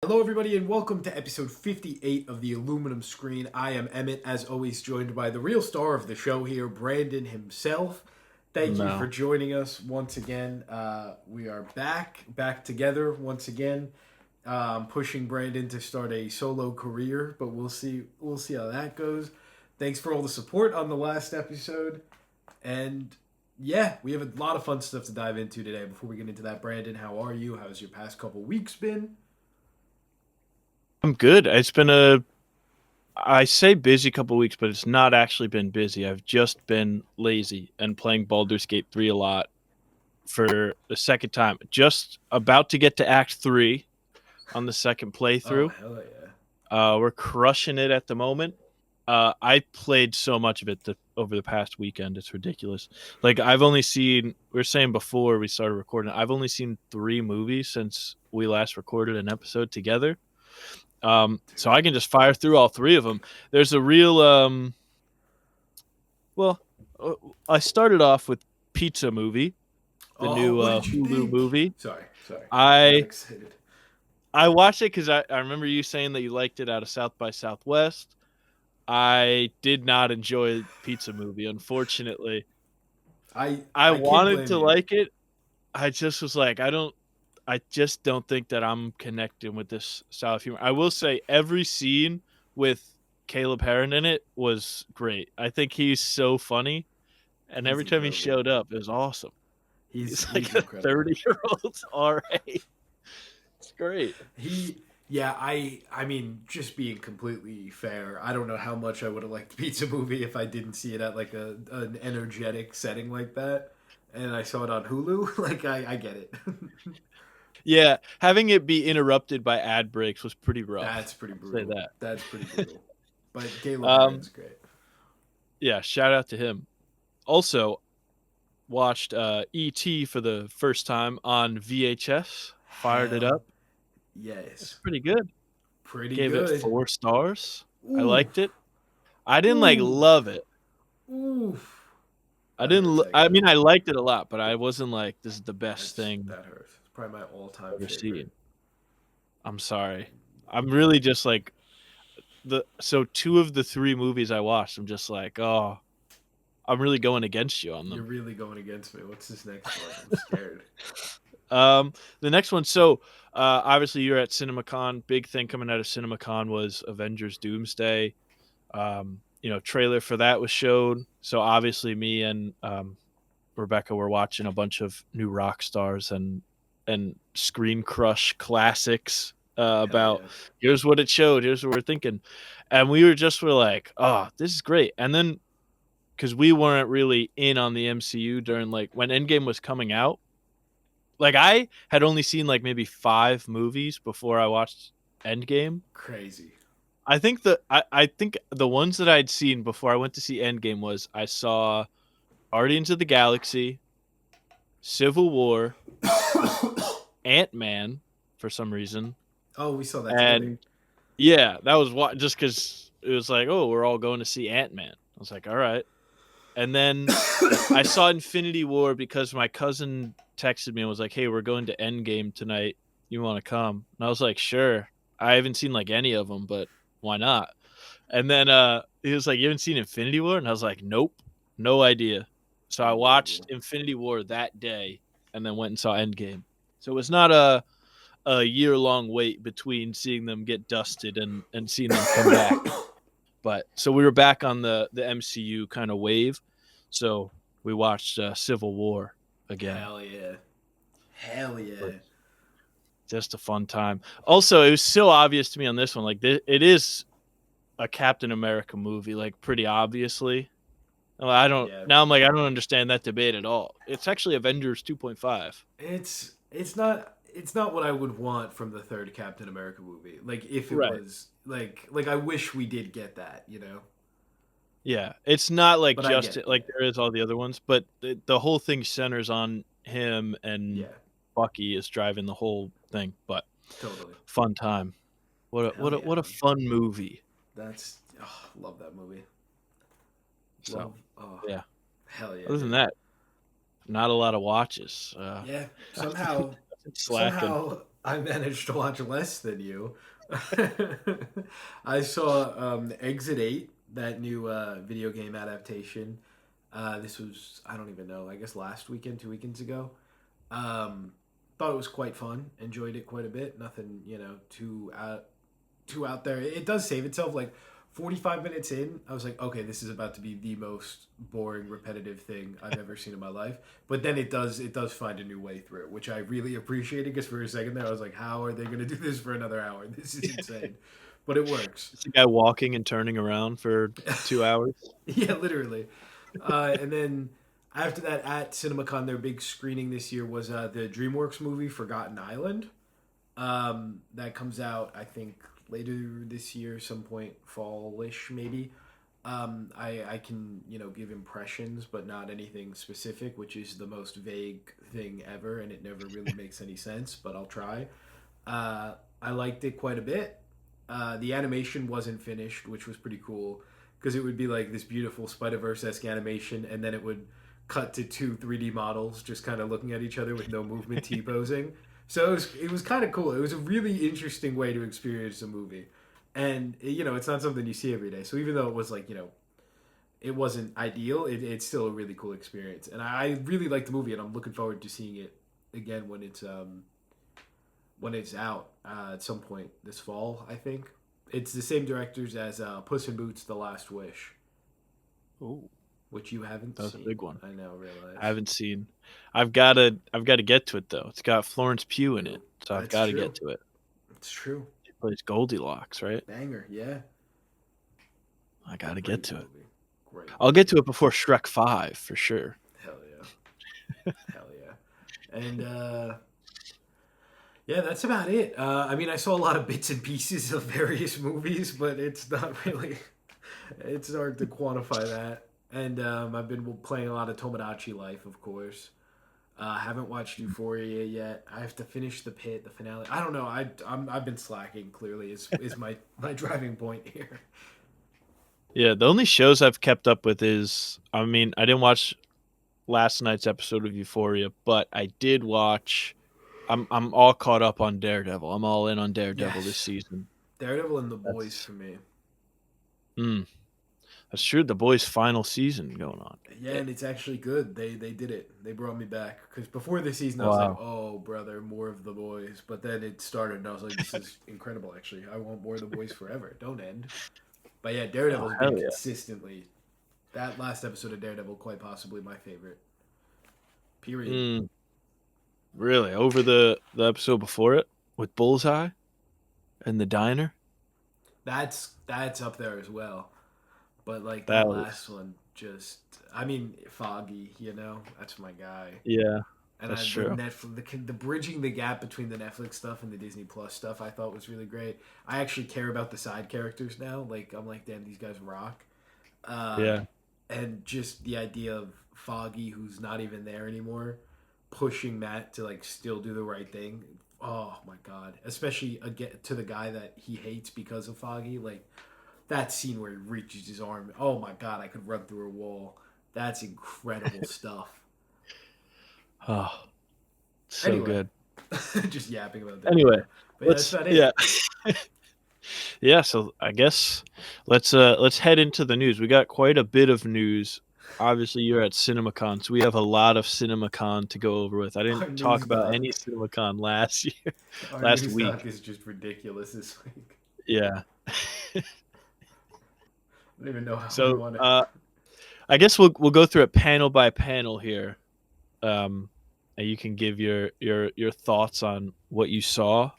Hello, everybody, and welcome to episode 58 of the Aluminum Screen. I am Emmett, as always, joined by the real star of the show here, Brandon himself. Thank you for No. joining us once again. We are back together once again. Pushing Brandon to start a solo career, but we'll see. We'll see how that goes. Thanks for all the support on the last episode, and yeah, we have a lot of fun stuff to dive into today. Before we get into that, Brandon, how are you? How's your past couple weeks been? I'm good. I say busy couple weeks, but it's not actually been busy. I've just been lazy and playing Baldur's Gate 3 a lot for the second time. Just about to get to Act 3 on the second Oh, playthrough. hell yeah. We're crushing it at the moment. I played so much of it over the past weekend. It's ridiculous. Like, I've only seen, we were saying before we started recording, I've only seen 3 movies since we last recorded an episode together. So I can just fire through all 3 of them. There's a real, well, I started off with Pizza Movie, the Oh, new what did you Hulu think? movie. Sorry. I got I excited. I watched it because I remember you saying that you liked it out of South by Southwest. I did not enjoy Pizza Movie, unfortunately. I I I can't wanted blame to you. like it. I just was like, I just don't think that I'm connecting with this style of humor. I will say every scene with Caleb Heron in it was great. I think he's so funny, and He's every time he incredible. showed up, it was awesome. He's He's he's like a incredible. 30-year-old RA. It's great. He Yeah, I mean, just being completely fair, I don't know how much I would have liked Pizza Movie if I didn't see it at like an energetic setting like that. And I saw it on Hulu. Like I get it. Yeah, having it be interrupted by ad breaks was pretty That's rough. pretty I'll say brutal. that. That's pretty brutal. But Caleb Um, Heron's great. yeah, shout out to him. Also, watched E.T. for the first time on VHS. Fired it Hell up. It's yes. pretty good. Pretty Gave it good. 4 stars. I Ooh. liked it. I didn't like Ooh. love it. Oof. I That didn't. hurts, I I guess. mean, I liked it a lot, but I wasn't like this is the best thing That hurts. It's probably my I've all-time ever favorite. seen. I'm sorry. I'm really just like so 2 of the 3 movies I watched. I'm just like, oh, I'm really going against you on You're them. really going against me. What's this next one? I'm scared. The next one. So, obviously, you're at CinemaCon. Big thing coming out of CinemaCon was Avengers: Doomsday. Trailer for that was showed. So obviously, me and Rebecca were watching a bunch of new rock stars and screen crush classics Hell about yeah. here's what it showed, here's what we're thinking, and were like, oh, this is great. And then because we weren't really in on the MCU during like when Endgame was coming out, like I had only seen like maybe 5 movies before I watched Endgame. Crazy. I think the ones that I'd seen before I went to see Endgame was I saw Guardians of the Galaxy, Civil War, Ant-Man for some reason, Oh, we saw that together. and yeah, that was what just because it was like, oh, we're all going to see Ant-Man. I was like, all right, and then I saw Infinity War because my cousin texted me and was like, hey, we're going to Endgame tonight. You want to come? And I was like, sure. I haven't seen like any of them, but why not? And then he was like, you haven't seen Infinity War? And I was like, nope, no idea. So I watched Unbelievable. Infinity War that day and then went and saw Endgame. So it was not a year long wait between seeing them get dusted and seeing them come back. But so we were back on the MCU kind of wave. So we watched Civil War again. Hell yeah. Hell But yeah. just a fun time. Also, it was so obvious to me on this one. Like, it is a Captain America movie, like, pretty obviously. Well, I don't. Yeah. Now I'm like, I don't understand that debate at all. It's actually Avengers 2.5. It's not what I would want from the third Captain America movie. Like if it Right. was like I wish we did get that, you know? Yeah. It's not like But I just get it, like yeah. there is all the other ones, but the whole thing centers on him and Yeah. Bucky is driving the whole thing. But Totally. fun time. What a Hell what a yeah, what a man. fun movie. Love that movie. So Love oh yeah. hell yeah, Other than dude. that, not a lot of watches. Yeah. I've been Somehow slacking. somehow I managed to watch less than you. I saw Exit 8, that new video game adaptation. This was, I don't even know, I guess last weekend, 2 weekends ago. Um, Thought it was quite fun. Enjoyed it quite a bit. Nothing, too out there. It does save itself. Like 45 minutes in, I was like, okay, this is about to be the most boring, repetitive thing I've ever seen in my life. But then it does find a new way through it, which I really appreciated. Because for a second there, I was like, how are they going to do this for another hour? This is insane, but it works. It's a guy walking and turning around for 2 hours. Yeah, literally. And then after that, at CinemaCon, their big screening this year was the DreamWorks movie Forgotten Island. That comes out, I think, later this year, some point fallish maybe. I can give impressions, but not anything specific, which is the most vague thing ever, and it never really makes any sense. But I'll try. I liked it quite a bit. The animation wasn't finished, which was pretty cool because it would be like this beautiful Spider Verse esque animation, and then it would cut to two 3D models just kind of looking at each other with no movement, T posing. So it was kind of cool. It was a really interesting way to experience a movie, and it's not something you see every day. So even though it was like it wasn't ideal, it's still a really cool experience, and I really like the movie, and I'm looking forward to seeing it again when it's out at some point this fall. I think it's the same directors as Puss in Boots: The Last Wish, Oh, which you haven't that was a seen. big one. I now realize. I haven't seen. I've got to get to it though. It's got Florence Pugh in it, so I've That's got to true. get to it. It's true. She plays Goldilocks, right? Banger, yeah. I got to get Great to it. movie. Great I'll get to movie. it before Shrek 5 for sure. Hell yeah. Hell yeah. And yeah, that's about it. I mean, I saw a lot of bits and pieces of various movies, but it's not really. It's hard to quantify that. And I've been playing a lot of Tomodachi Life, of course. I haven't watched Euphoria yet. I have to finish the finale. I don't know. I've been slacking. Clearly, is my driving point here. Yeah, the only shows I've kept up with is, I mean, I didn't watch last night's episode of Euphoria, but I did watch. I'm all caught up on Daredevil. I'm all in on Daredevil this Yes, season. Daredevil and the Boys That's for me. mm, that's true. The boys' final season going on. Yeah, Yeah. and it's actually good. They did it. They brought me back because before the season I was like, Wow. oh brother, more of the boys. But then it started, and I was like, this is incredible. Actually, I want more of the boys forever. Don't end. But yeah, Oh Daredevil's been hell yeah. consistently that last episode of Daredevil quite possibly my favorite. Period. Mm, really? Over the episode before it with Bullseye and the diner. That's up there as well. But like That that was last one, just I mean, Foggy. That's my guy. yeah. And That's the true. Netflix, the bridging the gap between the Netflix stuff and the Disney Plus stuff, I thought was really great. I actually care about the side characters now. Like I'm like, damn, these guys rock. Uh, Yeah. and just the idea of Foggy, who's not even there anymore, pushing Matt to like still do the right thing. Oh my god! Especially again to the guy that he hates because of Foggy. Like that scene where he reaches his arm. Oh my god! I could run through a wall. That's incredible stuff. Oh, so Anyway, good. just yapping about that Anyway, now. But yeah, that's let's about yeah. it. Yeah, so I guess let's head into the news. We got quite a bit of news. Obviously, you're at CinemaCon, so we have a lot of CinemaCon to go over with. I didn't Our talk news about any doc, CinemaCon last year, our last news week. doc is just ridiculous this week. Yeah. I don't even know how we So want to. I guess we'll go through it panel by panel here, um, and you can give your thoughts on what you saw,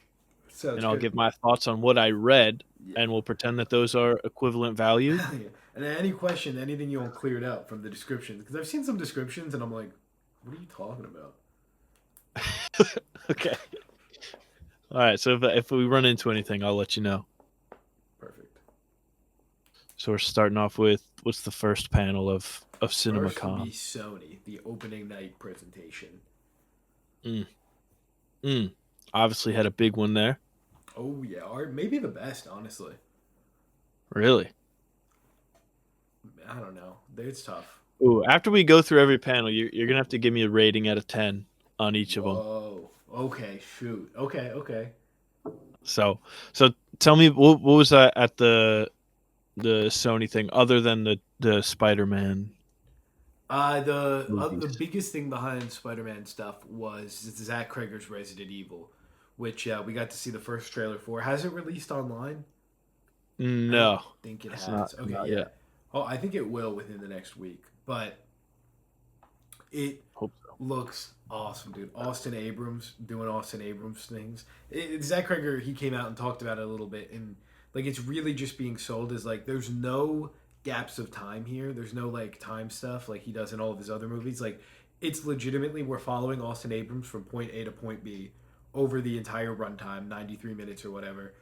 Sounds and I'll good. give my thoughts on what I read, Yeah. and we'll pretend that those are equivalent valued. Hell yeah. And then any question, anything you want cleared out from the descriptions, because I've seen some descriptions and I'm like, what are you talking about? Okay. All right. So if we run into anything, I'll let you know. Perfect. So we're starting off with what's the first panel of First would be CinemaCon? Sony, the opening night presentation. Mm, mm. Obviously had a big one there. Oh yeah, or maybe the best, honestly. Really? I don't know. It's tough. Ooh, after we go through every panel, you're gonna have to give me a rating out of 10 on each of them. Whoa. Okay, shoot. Okay, okay. So tell me what was that at the Sony thing other than the Spider-Man The movies? biggest thing behind Spider-Man stuff was Zach Krager's Resident Evil, which we got to see the first trailer for. Has it released online? I don't No, think it it's not has. come Okay, out yeah. yet. Oh, I think it will within the next week. But it Hope so. looks awesome, dude. Austin Abrams doing Austin Abrams things. Zach Kreger, he came out and talked about it a little bit, and like it's really just being sold as like there's no gaps of time here. There's no like time stuff like he does in all of his other movies. Like it's legitimately we're following Austin Abrams from point A to point B over the entire runtime, 93 minutes or whatever.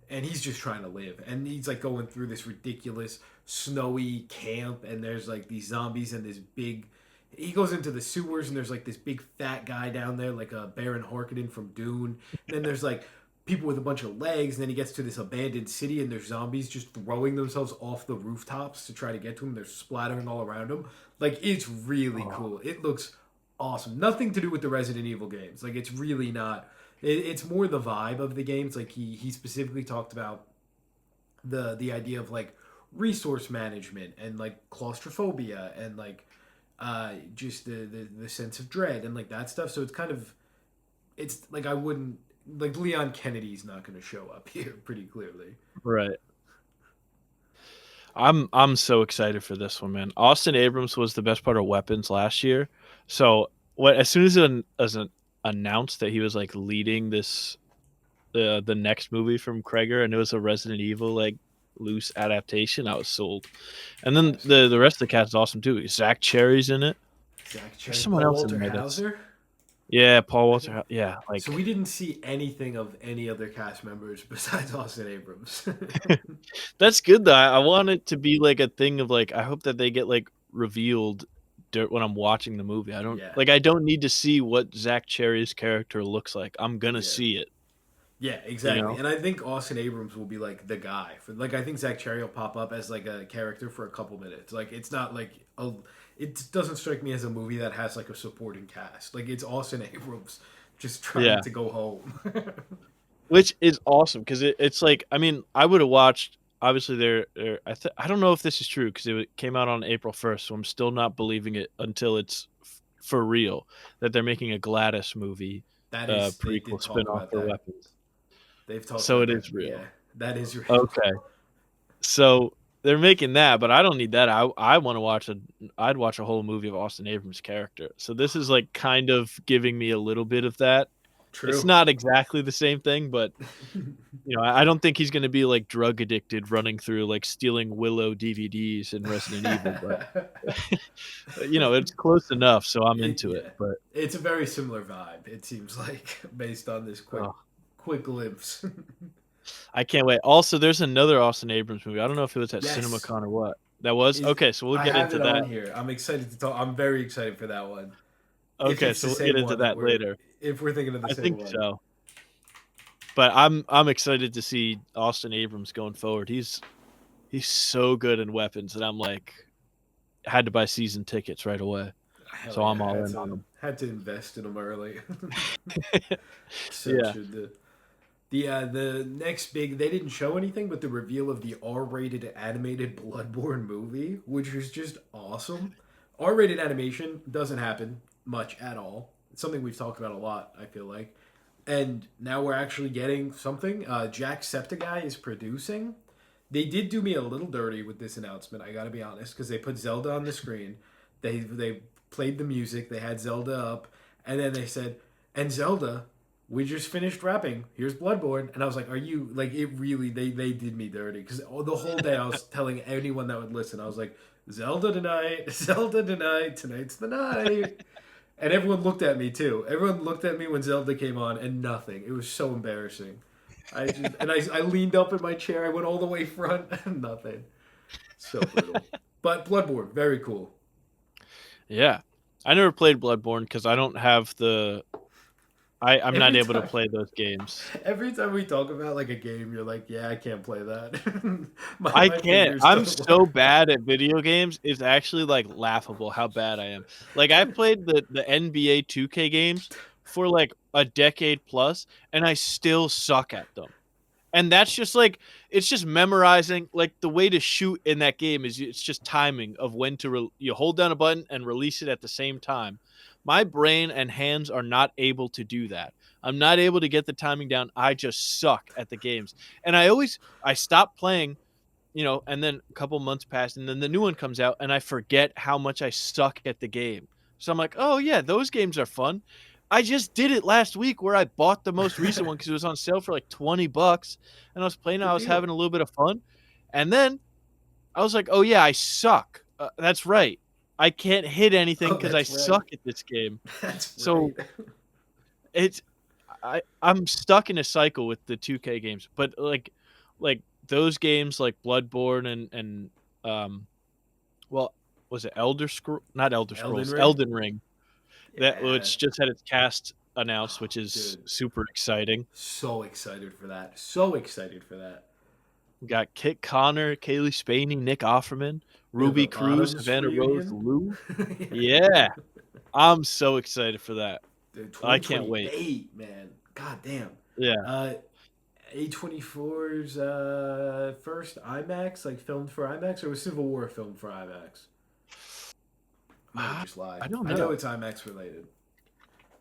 And he's just trying to live. And he's like going through this ridiculous snowy camp, and there's like these zombies and this big he goes into the sewers and there's like this big fat guy down there like a Baron Harkonnen from Dune. And then there's like people with a bunch of legs, and then he gets to this abandoned city and there's zombies just throwing themselves off the rooftops to try to get to him. They're splattering all around him. Like it's really Oh, cool. It looks awesome. Nothing to do with the Resident Evil games. Like it's really not. It's more the vibe of the games. Like he specifically talked about the idea of like resource management and like claustrophobia and like just the sense of dread and like that stuff. So it's kind of it's like I wouldn't like Leon Kennedy's not going to show up here pretty clearly. right. I'm so excited for this one, man. Austin Abrams was the best part of Weapons last year. So what as soon as an announced that he was like leading this the next movie from Kreger and it was a Resident Evil like loose adaptation, I was sold. And then the Absolutely. rest of the cast is awesome too. Zach Cherry's in it. Zach There's Cherry, someone Paul else in Walter there that's Hauser. yeah, Paul I Walter. think Yeah, so. like We didn't see anything of any other cast members besides Austin Abrams. that's good though. I want it to be like a thing of like I hope that they get like revealed when I'm watching the movie. Yeah, I don't need to see what Zach Cherry's character looks like. I'm gonna yeah. see it. Yeah, You exactly. know? And I think Austin Abrams will be like the guy for like I think Zach Cherry will pop up as like a character for a couple minutes. Like it's not like a it doesn't strike me as a movie that has like a supporting cast. Like it's Austin Abrams just trying Yeah, to go home. which is awesome because it's like I mean I would have watched. Obviously, I don't know if this is true because came out on April 1st, so I'm still not believing it until it's for real that they're making a Gladys movie, That is they prequel did talk spinoff about for that. Weapons. They've talked So about it that. is Yeah. real. That is real. Okay. So they're making that, but I don't need that. I want to watch a I'd watch a whole movie of Austin Abrams' character. So this is like kind of giving me a little bit of that. It's True. not exactly the same thing, but I don't think he's going to be like drug addicted running through like stealing Willow DVDs in Resident Evil, but it's close enough, so I'm into it. Yeah. But It's a very similar vibe, it seems like, based on this oh, quick glimpse. I can't wait. Also, there's another Austin Abrams movie. I don't know if it was at Yes. CinemaCon or what. That was Is okay. So we'll I get have into it on that. here. I'm excited to talk. I'm very excited for that one. If Okay, it's so the we'll get same into one that that we're later. if we're thinking of the I same think one. so. But I'm excited to see Austin Abrams going forward. He's so good in weapons, and I'm like had to buy season tickets right away. Hell So yeah, I'm I all had in on to him. had to invest in them early. Yeah. Such a the next big they didn't show anything but the reveal of the R-rated animated Bloodborne movie, which was just awesome. R-rated animation doesn't happen much at all. It's something we've talked about a lot, I feel like. And now we're actually getting something. Jack Septiceye is producing. They did do me a little dirty with this announcement. I got to be honest, because they put Zelda on the screen. They played the music. They had Zelda up, and then they said, "And Zelda, we just finished rapping. Here's Bloodborne." And I was like, "Are you like it? Really? They did me dirty because the whole day I was telling anyone that would listen, I was like, Zelda tonight, Zelda tonight, tonight's the night." And everyone looked at me too. Everyone looked at me when Zelda came on, and nothing. It was so embarrassing. I leaned up in my chair. I went all the way front, and nothing. So brutal. But Bloodborne, very cool. Yeah. I never played Bloodborne because I don't have the I'm not Every able to time, play those games. every time we talk about like a game, you're like, "Yeah, I can't play that. my I my can't. fingers I'm don't so work." bad at video games. It's actually like laughable how bad I am. Like I've played the NBA 2K games. for like a decade plus, and I still suck at them. And that's just like, it's just memorizing. Like the way to shoot in that game is it's just timing of when to you hold down a button and release it at the same time. My brain and hands are not able to do that. I'm not able to get the timing down. I just suck at the games. And I stop playing, and then a couple months pass, and then the new one comes out, and I forget how much I suck at the game. So I'm like, oh yeah, those games are fun. I just did it last week where I bought the most recent one because it was on sale for like $20, and I was playing. Good I was deal. having a little bit of fun, and then I was like, oh yeah, I suck. That's right. I can't hit anything Oh, because I that's right. suck at this game. That's right. So it's I'm stuck in a cycle with the 2K games, but like those games like Bloodborne and um well, was it Elder Scroll not Elder Elden Scrolls, Ring. Elden Ring, that Yeah, which just had its cast announced, which is dude. super exciting. So excited for that. So excited for that. We got Kit Connor, Kaylee Spaney, Nick Offerman, We have the Ruby Cruz, Bottoms Savannah Rose reunion. Lou. Yeah. Yeah, I'm so excited for that. Dude, I can't wait. 2028, man. God damn. Yeah. Uh, A24's first IMAX, like filmed for IMAX, or was Civil War filmed for IMAX? I might have just lied. I don't I know know. it's IMAX related,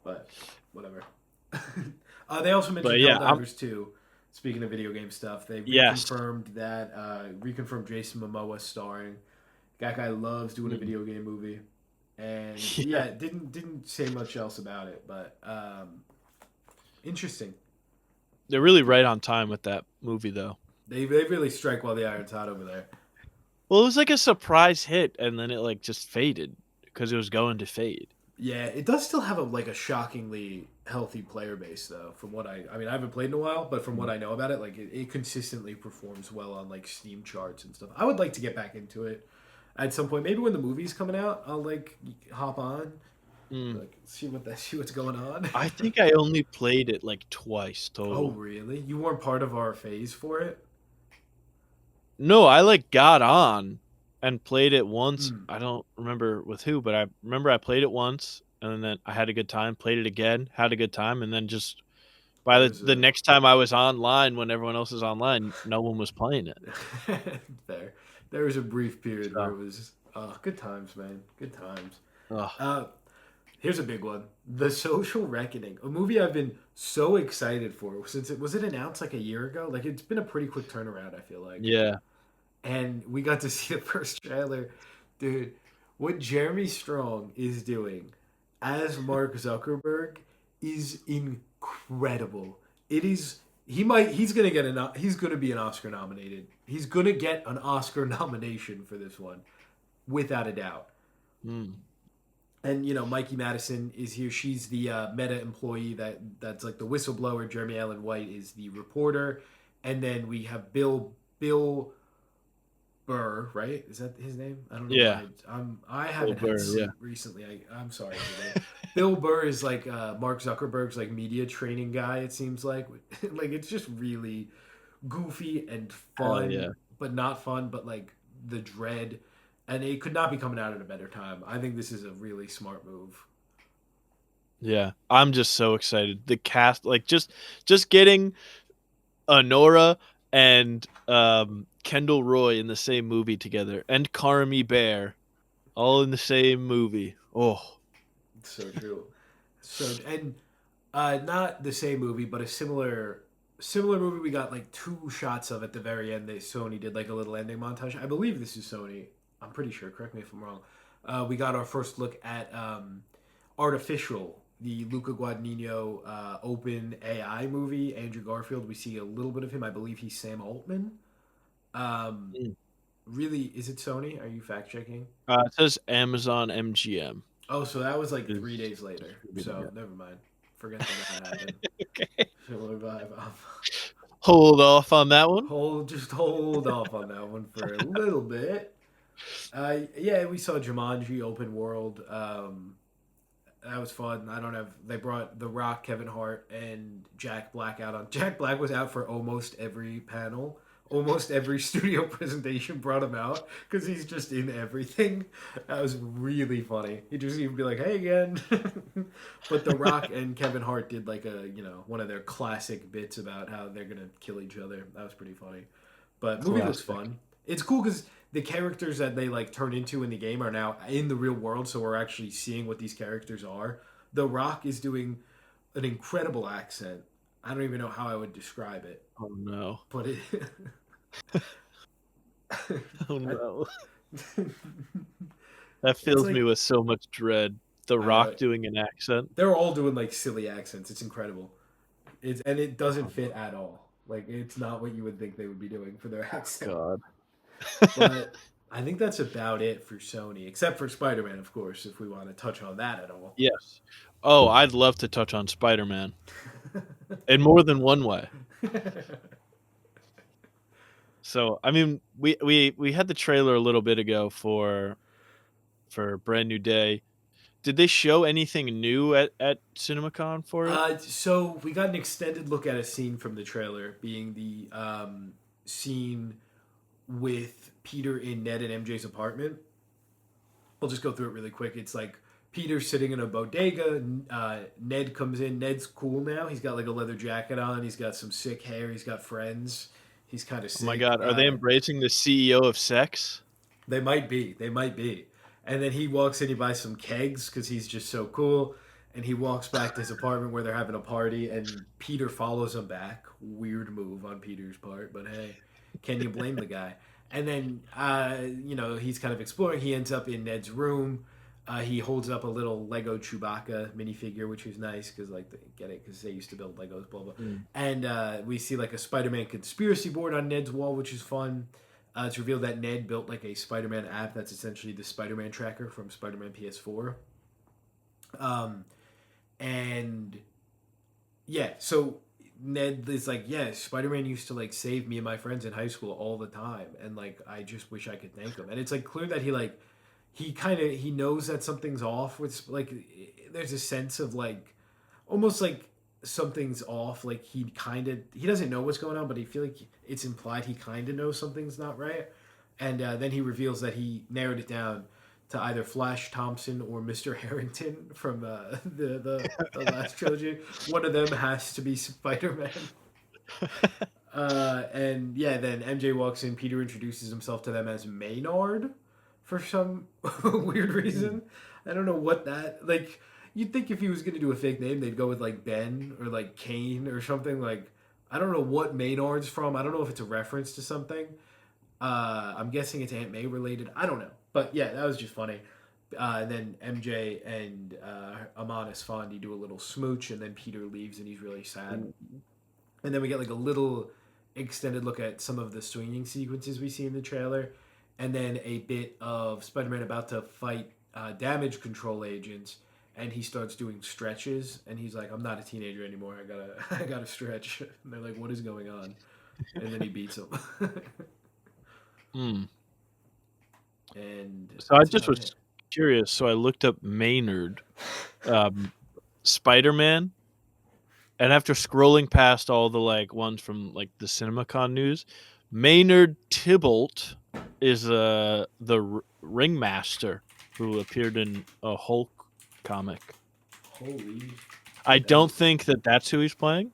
but whatever. They also But mentioned yeah, I'm Helldivers 2. Speaking of video game stuff, they yes. reconfirmed Jason Momoa starring. That guy loves doing a Mm. video game movie, and Yeah. yeah, didn't say much else about it, but interesting. They're really right on time with that movie though. They really strike while the iron's hot over there. Well, it was like a surprise hit, and then it like just faded because it was going to fade. Yeah, it does still have a shockingly healthy player base though. From what I mean, I haven't played in a while, but from what Mm. I know about it, like it consistently performs well on like Steam charts and stuff. I would like to get back into it at some point. Maybe when the movie's coming out, I'll like hop on, Mm. like see what's going on. I think I only played it like twice Oh total. really? You weren't part of our phase for it? No, I like got on and played it once. Hmm. I don't remember with who, but I remember I played it once, and then I had a good time. Played it again, had a good time, and then just by There the was the a next time I was online when everyone else is online, no one was playing it. there. There was a brief period where So, it was good times, man. Good times. ugh. Uh, Here's a big one: The Social Reckoning, a movie I've been so excited for since it announced like a year ago. Like it's been a pretty quick turnaround, I feel like, Yeah, and we got to see the first trailer, dude. What Jeremy Strong is doing as Mark Zuckerberg is incredible. It is. He's gonna be an Oscar nominated. He's gonna get an Oscar nomination for this one, without a doubt. mm. And Mikey Madison is here. She's the Meta employee that's like the whistleblower. Jeremy Allen White is the reporter, and then we have Bill Burr, right? Is that his name? I don't know Yeah, why. I Bill haven't had Burr. Yeah, sleep recently. I'm sorry, everybody. Bill Burr is like Mark Zuckerberg's like media training guy. It seems like like it's just really goofy and hell yeah, fun, but not fun, but like the dread. And it could not be coming out at a better time. I think this is a really smart move. yeah. I'm just so excited. The cast, like just getting Honora and Kendall Roy in the same movie together, and Carmi Bear all in the same movie. Oh, So true. So and not the same movie, but a similar movie. We got like two shots of at the very end. That Sony did like a little ending montage. I believe this is Sony. I'm pretty sure. Correct me if I'm wrong. We got our first look at Artificial, the Luca Guadagnino open AI movie. Andrew Garfield. We see a little bit of him. I believe he's Sam Altman. Um, mm. really, is it Sony? Are you fact checking? It says Amazon MGM Oh, so that was like is 3 days later. distributing So it. never mind. Forget that happened. Okay. Similar vibe. Hold off on that one. Hold off on that one for a little bit. Yeah, we saw Jumanji open world. That was fun. I don't have. They brought The Rock, Kevin Hart, and Jack Black out on. Jack Black was out for almost every panel, almost every studio presentation brought him out because he's just in everything. That was really funny. He'd just even be like, "Hey again." But The Rock and Kevin Hart did like a one of their classic bits about how they're gonna kill each other. That was pretty funny. But movie looks Classic. fun. It's cool because the characters that they like turn into in the game are now in the real world, so we're actually seeing what these characters are. The Rock is doing an incredible accent. I don't even know how I would describe it, Oh no. but it. Oh I, no. That it's fills me like with so much dread. The I know Rock doing an accent. they're all doing like silly accents. It's incredible. It doesn't fit at all. Like it's not what you would think they would be doing for their accent. God. But I think that's about it for Sony, except for Spider Man, of course, if we want to touch on that at all. Yes. Oh, I'd love to touch on Spider-Man in more than one way. So, I mean, we had the trailer a little bit ago for Brand New Day. Did they show anything new at CinemaCon for it? So we got an extended look at a scene from the trailer, being the scene with Peter in Ned and MJ's apartment. I'll just go through it really quick. It's like Peter sitting in a bodega. Ned comes in. Ned's cool now. He's got like a leather jacket on. He's got some sick hair. He's got friends. He's kind of Oh my sick. God, are they embracing the CEO of sex? They might be. They might be. And then he walks in. He buys some kegs because he's just so cool. And he walks back to his apartment where they're having a party. And Peter follows him back. Weird move on Peter's part, but hey, can you blame the guy? And then he's kind of exploring. He ends up in Ned's room. He holds up a little Lego Chewbacca minifigure, which is nice because like they get it because they used to build Legos, blah blah. Mm. And we see like a Spider-Man conspiracy board on Ned's wall, which is fun. It's revealed that Ned built like a Spider-Man app that's essentially the Spider-Man tracker from Spider-Man PS4. And yeah, so Ned is like, yeah, Spider-Man used to like save me and my friends in high school all the time, and like I just wish I could thank him. And it's like clear that he knows that something's off with like there's a sense of like almost like something's off. Like he doesn't know what's going on, but he feel like it's implied he kind of knows something's not right. And then he reveals that he narrowed it down to either Flash Thompson or Mr. Harrington from the last trilogy. One of them has to be Spider Man. And yeah, then MJ walks in. Peter introduces himself to them as Maynard for some weird reason. I don't know what that like. You'd think if he was gonna do a fake name, they'd go with like Ben or like Kane or something. Like I don't know what Maynard's from. I don't know if it's a reference to something. I'm guessing it's Aunt May related. I don't know, but yeah, that was just funny. And then MJ and Amonis Fondi do a little smooch, and then Peter leaves, and he's really sad. And then we get like a little extended look at some of the swinging sequences we see in the trailer, and then a bit of Spider-Man about to fight damage control agents, and he starts doing stretches, and he's like, "I'm not a teenager anymore. I gotta stretch." And they're like, "What is going on?" And then he beats him. Hmm. And So I that's just about it. was curious. So I looked up Maynard, Spider-Man, and after scrolling past all the like ones from like the CinemaCon news, Maynard Tybalt is the ringmaster who appeared in a Hulk comic. Holy, I that don't is think that that's who he's playing.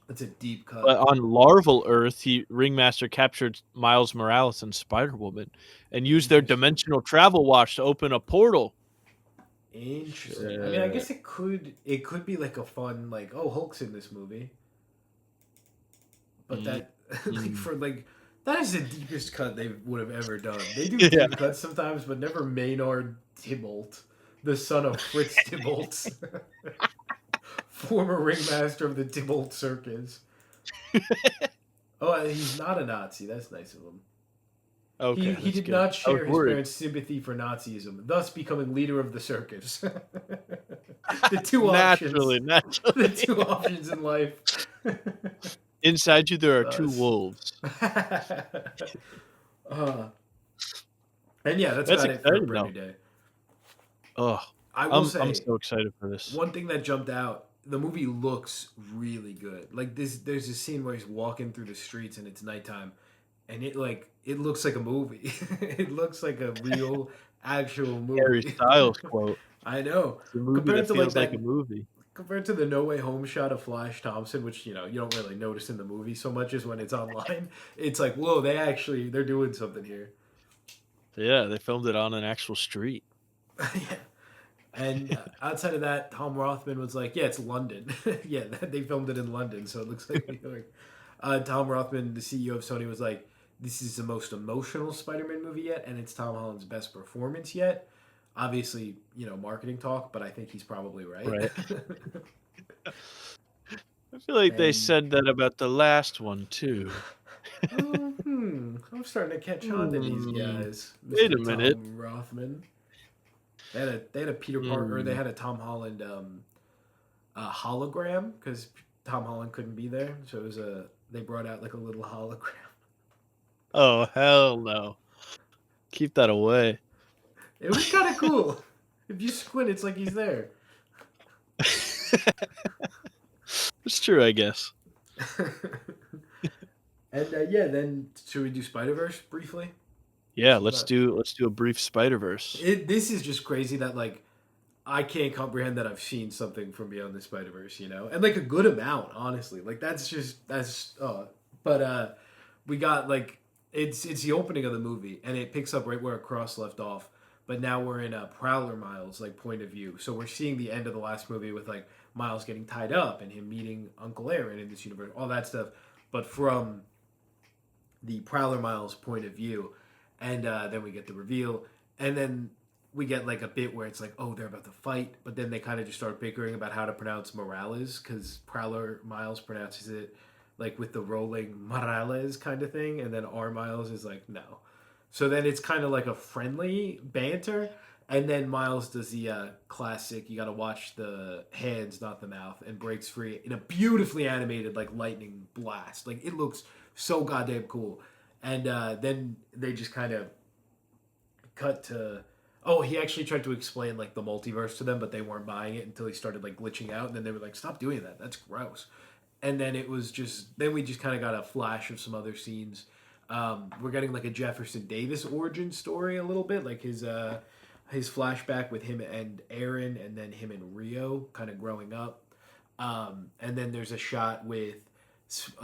that's a deep But cut. on Larval Earth, Ringmaster captured Miles Morales and Spider-Woman and used their Interesting. dimensional travel watch to open a portal. Interesting. I mean, I Shit. guess it could be like a fun like Hulk's in this movie, but Mm, that like mm. for like that is the deepest cut they would have ever done. They do Yeah. deep cuts sometimes, but never Maynard Tybalt, the son of Fritz Tybalt, former ringmaster of the Tybalt Circus. Oh, he's not a Nazi. That's nice of him. He Okay, he that's did good. not I was share his worried. parents' sympathy for Nazism, thus becoming leader of the circus. The two options. Naturally, The naturally. two options in life. Inside you, there are two Thus. wolves. uh, and yeah, that's That's about it for a exciting, brand though. new day. Oh, I will I'm say so excited for this. one thing that jumped out the movie looks really good. Like there's a scene where he's walking through the streets and it's nighttime, and it looks like a movie. It looks like a real actual Harry movie. Styles quote. I know. It's a movie Compared that to like feels like a that, movie. compared to the No Way Home shot of Flash Thompson, which you don't really notice in the movie so much as when it's online. It's like, whoa, they're doing something here. Yeah, they filmed it on an actual street. Yeah. And outside of that, Tom Rothman was like, "Yeah, it's London. Yeah, they filmed it in London, so it looks like New York." Tom Rothman, the CEO of Sony, was like, "This is the most emotional Spider-Man movie yet, and it's Tom Holland's best performance yet." Obviously, marketing talk, but I think he's probably right. Right. I feel like they And said that about the last one too. I'm starting to catch on to these Hmm. guys, Wait a Mr. minute. Tom Rothman. They had a Peter Parker, or they Hmm. had a Tom Holland hologram because Tom Holland couldn't be there, so it was they brought out like a little hologram. Oh hell no! Keep that away. It was kind of cool. If you squint, it's like he's there. It's true, I guess. And yeah, then should we do Spider Verse briefly? Yeah, This is not. let's do a brief Spider Verse. This is just crazy that like I can't comprehend that I've seen something from Beyond the Spider Verse, and like a good amount, honestly. Like that's. But we got like it's the opening of the movie, and it picks up right where Cross left off. But now we're in a Prowler Miles like point of view, so we're seeing the end of the last movie with like Miles getting tied up and him meeting Uncle Aaron in this universe, all that stuff. But from the Prowler Miles point of view, and then we get the reveal, and then we get like a bit where it's like, oh, they're about to fight, but then they kind of just start bickering about how to pronounce Morales because Prowler Miles pronounces it like with the rolling Morales kind of thing, and then R Miles is like no. So then it's kind of like a friendly banter, and then Miles does the classic. You got to watch the hands, not the mouth, and breaks free in a beautifully animated like lightning blast. Like it looks so goddamn cool. And then they just kind of cut to. Oh, he actually tried to explain like the multiverse to them, but they weren't buying it until he started like glitching out. And then they were like, "Stop doing that. That's gross." And then it was just. Then we just kind of got a flash of some other scenes. We're getting like a Jefferson Davis origin story a little bit, like his flashback with him and Aaron, and then him and Rio kind of growing up. And then there's a shot with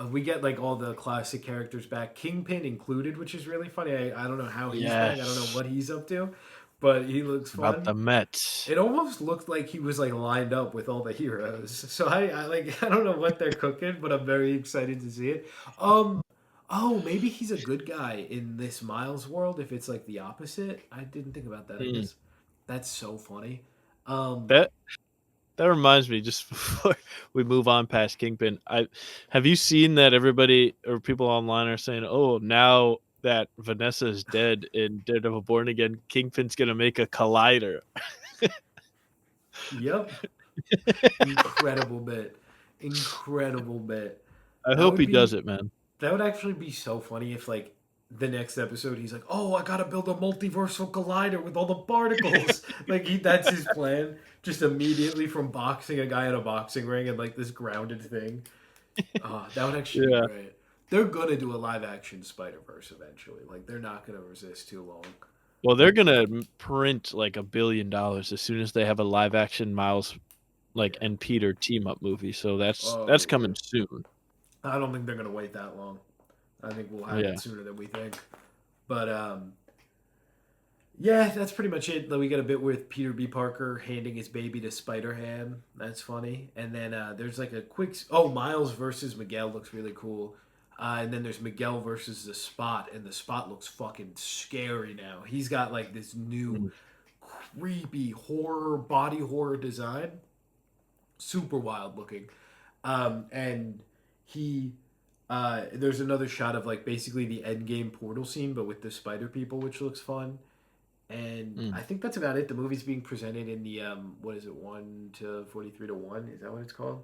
we get like all the classic characters back, Kingpin included, which is really funny. I don't know how he's back. I don't know Yes, what he's up to, but he looks about fun. the Mets. It almost looked like he was like lined up with all the heroes. So I like I don't know what they're cooking, but I'm very excited to see it. Oh, maybe he's a good guy in this Miles world if it's like the opposite. I didn't think about that. I Hmm. guess that's so funny. Um, That that reminds me. Just before we move on past Kingpin, I have you seen that everybody or people online are saying, "Oh, now that Vanessa is dead in Daredevil Born Again, Kingpin's gonna make a collider." yep, incredible bit, incredible bit. I That hope would he does be it, man. that would actually be so funny if like the next episode he's like, "Oh, I gotta build a multiversal collider with all the particles." Like that's his plan. Just immediately from boxing a guy in a boxing ring and like this grounded thing. Oh, that would actually be Yeah. great. They're gonna do a live action Spider Verse eventually. Like they're not gonna resist too long. Well, they're gonna print like $1 billion as soon as they have a live action Miles like Yeah. and Peter team up movie. So that's Oh yeah. coming soon. I don't think they're gonna wait that long. I think we'll have it Yeah. sooner than we think. But yeah, that's pretty much it. We get a bit with Peter B. Parker handing his baby to Spider Ham. That's funny. And then there's like a quick. Oh, Miles versus Miguel looks really cool. And then there's Miguel versus the Spot, and the Spot looks fucking scary now. He's got like this new Mm. creepy horror, body horror design. Super wild looking. And he. There's another shot of like basically the end game portal scene, but with the spider people, which looks fun. And I Mm. think that's about it. The movie's being presented in the what is it, 1:43 to 1? Is that what it's called?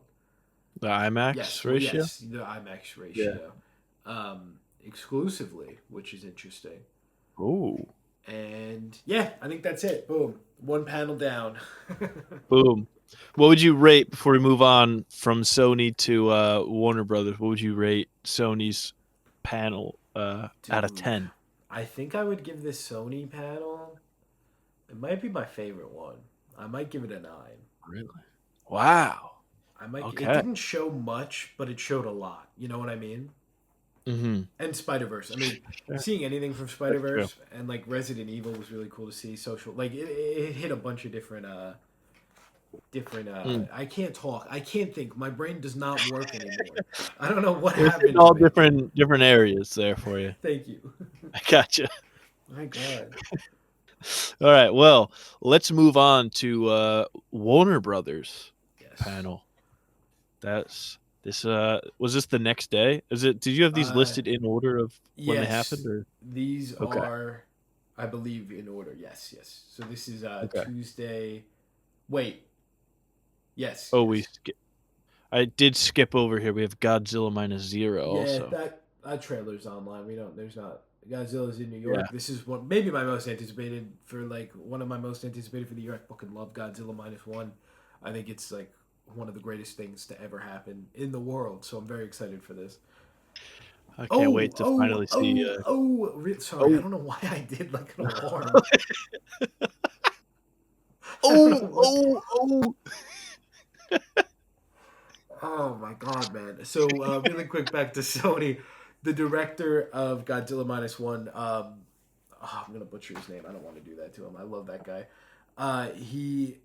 The IMAX Yes, well, ratio. yes, the IMAX Yeah. ratio, exclusively, which is interesting. Oh, And yeah, I think that's it. Boom, one panel down. boom. What would you rate before we move on from Sony to Warner Brothers? What would you rate Sony's panel out of Dude, 10? I think I would give this Sony panel. It might be my favorite one. I might give it a 9. Really? Wow. I might. It Okay. didn't show much, but it showed a lot. You know what I mean? Mm-hmm. And Spider Verse. I mean, Sure. seeing anything from Spider That's true. Verse and like Resident Evil was really cool to see. Social, like it hit a bunch of different. Mm. I can't talk. I can't think. My brain does not work anymore. I don't know what It's in happened to all me. different areas there for you. Thank you. I gotcha. My God. All right. Well, let's move on to Warner Brothers Yes. panel. That's this. Was this the next day? Is it? Did you have these Uh, listed in order of when they happened? yes. Or These okay, are, I believe, in order. Yes. Yes. So this is okay. Tuesday. Wait. Yes. Oh, Yes. I did skip over here. We have Godzilla minus zero Yeah, also. that trailer's online. We don't. There's not. Godzilla's in New Yeah. York. This is one, maybe my most anticipated for like one of my most anticipated for the year. I fucking love Godzilla minus one. I think it's like one of the greatest things to ever happen in the world. So I'm very excited for this. I can't wait to finally see. Sorry, I Oh, don't know why I did like an alarm. I don't know oh, what. oh, oh. Oh my god, man! So really quick, back to Sony. The director of Godzilla minus one. I'm gonna butcher his name. I don't want to do that to him. I love that guy. He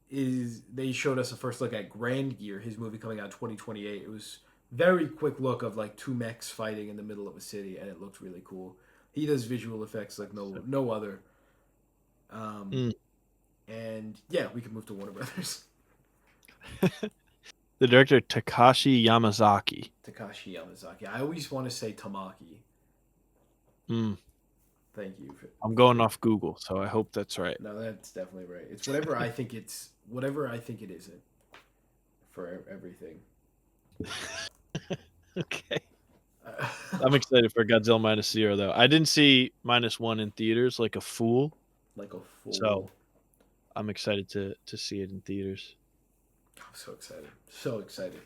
is. They showed us a first look at Grand Gear, his movie coming out 2028. It was very quick look of like two mechs fighting in the middle of a city, and it looked really cool. He does visual effects like no other. Um, Mm. and yeah, we can move to Warner Brothers. The director Takashi Yamazaki. Takashi Yamazaki. I always want to say Tamaki. Mm. Thank you I'm going for off Google, so I hope that's right. no, that's definitely right. It's whatever I think it's whatever I think it isn't for everything. Okay. Uh, I'm excited for Godzilla minus zero though. I didn't see minus one in theaters like a fool, like a so fool. I'm excited to see it in theaters. I'm so excited.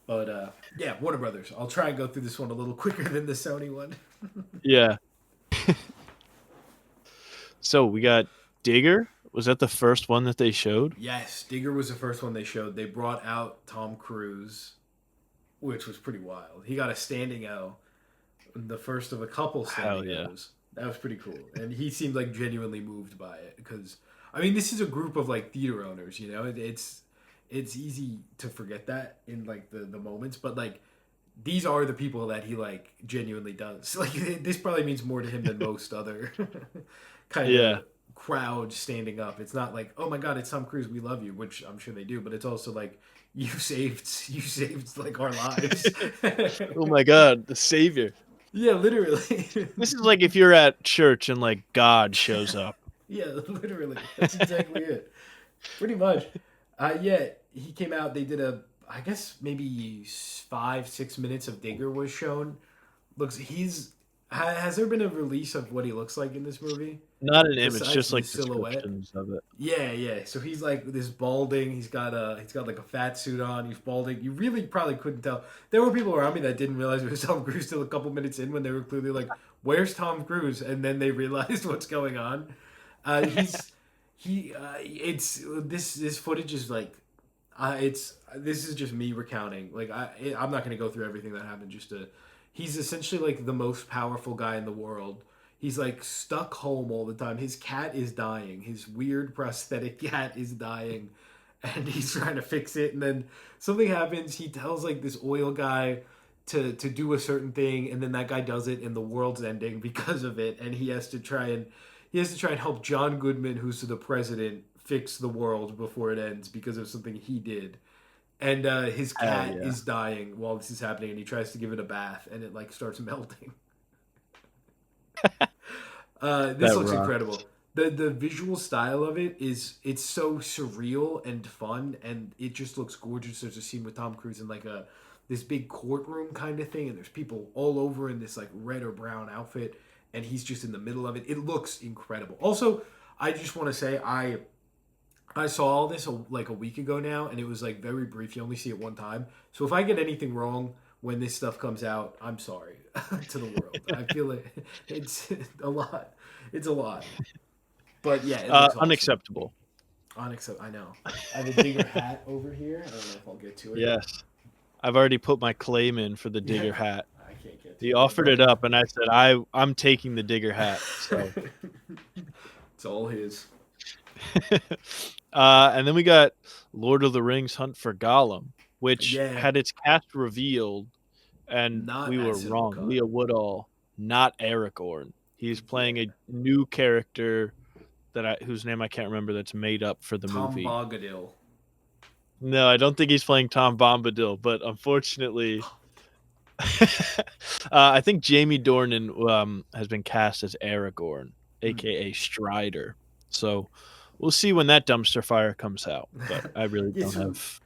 But yeah, Warner Brothers. I'll try and go through this one a little quicker than the Sony one. Yeah. So we got Digger. Was that the first one that they showed? Yes, Digger was the first one they showed. They brought out Tom Cruise, which was pretty wild. He got a standing O, the first of a couple Hell standing yeah. O's. That was pretty cool, and he seemed like genuinely moved by it because, I mean, this is a group of like theater owners. You know, it's easy to forget that in like the moments, but like these are the people that he like genuinely does. Like this probably means more to him than most other kind Yeah. of crowd standing up. It's not like, oh my god, it's Tom Cruise, we love you, which I'm sure they do, but it's also like you saved like our lives. Oh my god, the savior. Yeah, literally. This is like if you're at church and like God shows up. Yeah, literally. That's exactly it. Pretty much. Yeah, he came out. They did I guess maybe 5 6 minutes of Digger was shown. Looks, has there been a release of what he looks like in this movie Not an image, besides just the like silhouette? descriptions of it. Yeah, yeah. So he's like this balding. He's got like a fat suit on. He's balding. You really probably couldn't tell. There were people around me that didn't realize it was Tom Cruise till a couple minutes in when they were clearly like, "Where's Tom Cruise?" And then they realized what's going on. He's he. It's this footage is like, it's this is just me recounting. Like I'm not gonna go through everything that happened. Just to, he's essentially like the most powerful guy in the world. He's like stuck home all the time. His cat is dying. His weird prosthetic cat is dying, and he's trying to fix it. And then something happens. He tells like this oil guy to do a certain thing, and then that guy does it, and the world's ending because of it. And he has to try and help John Goodman, who's the president, fix the world before it ends because of something he did. And his Hell cat yeah. is dying while this is happening, and he tries to give it a bath, and it like starts melting. This That looks rock. incredible. The visual style of it is it's so surreal and fun, and it just looks gorgeous. There's a scene with Tom Cruise in like a this big courtroom kind of thing, and there's people all over in this like red or brown outfit, and he's just in the middle of it. It looks incredible. Also, I just want to say I saw all this like a week ago now, and it was like very brief. You only see it one time. So if I get anything wrong when this stuff comes out, I'm sorry to the world. I feel like it's a lot. It's a lot. But yeah, it looks awesome. Unacceptable. Unacceptable. I know. I have a digger hat over here. I don't know if I'll get to it. Yes. I've already put my claim in for the Yeah, digger hat. I can't get to He it. I offered broke it it. up, and I said, I'm taking the digger hat. So, It's all his. and then we got Lord of the Rings: Hunt for Gollum, which Yeah, had its cast revealed, and not we at were wrong. CinemaCon. Leah Woodall, not Aragorn. He's Yeah, playing a new character whose name I can't remember. That's made up for the Tom movie. Bombadil. No, I don't think he's playing Tom Bombadil, but unfortunately, I think Jamie Dornan has been cast as Aragorn, aka Strider. So we'll see when that dumpster fire comes out. But I really Yeah, don't so have.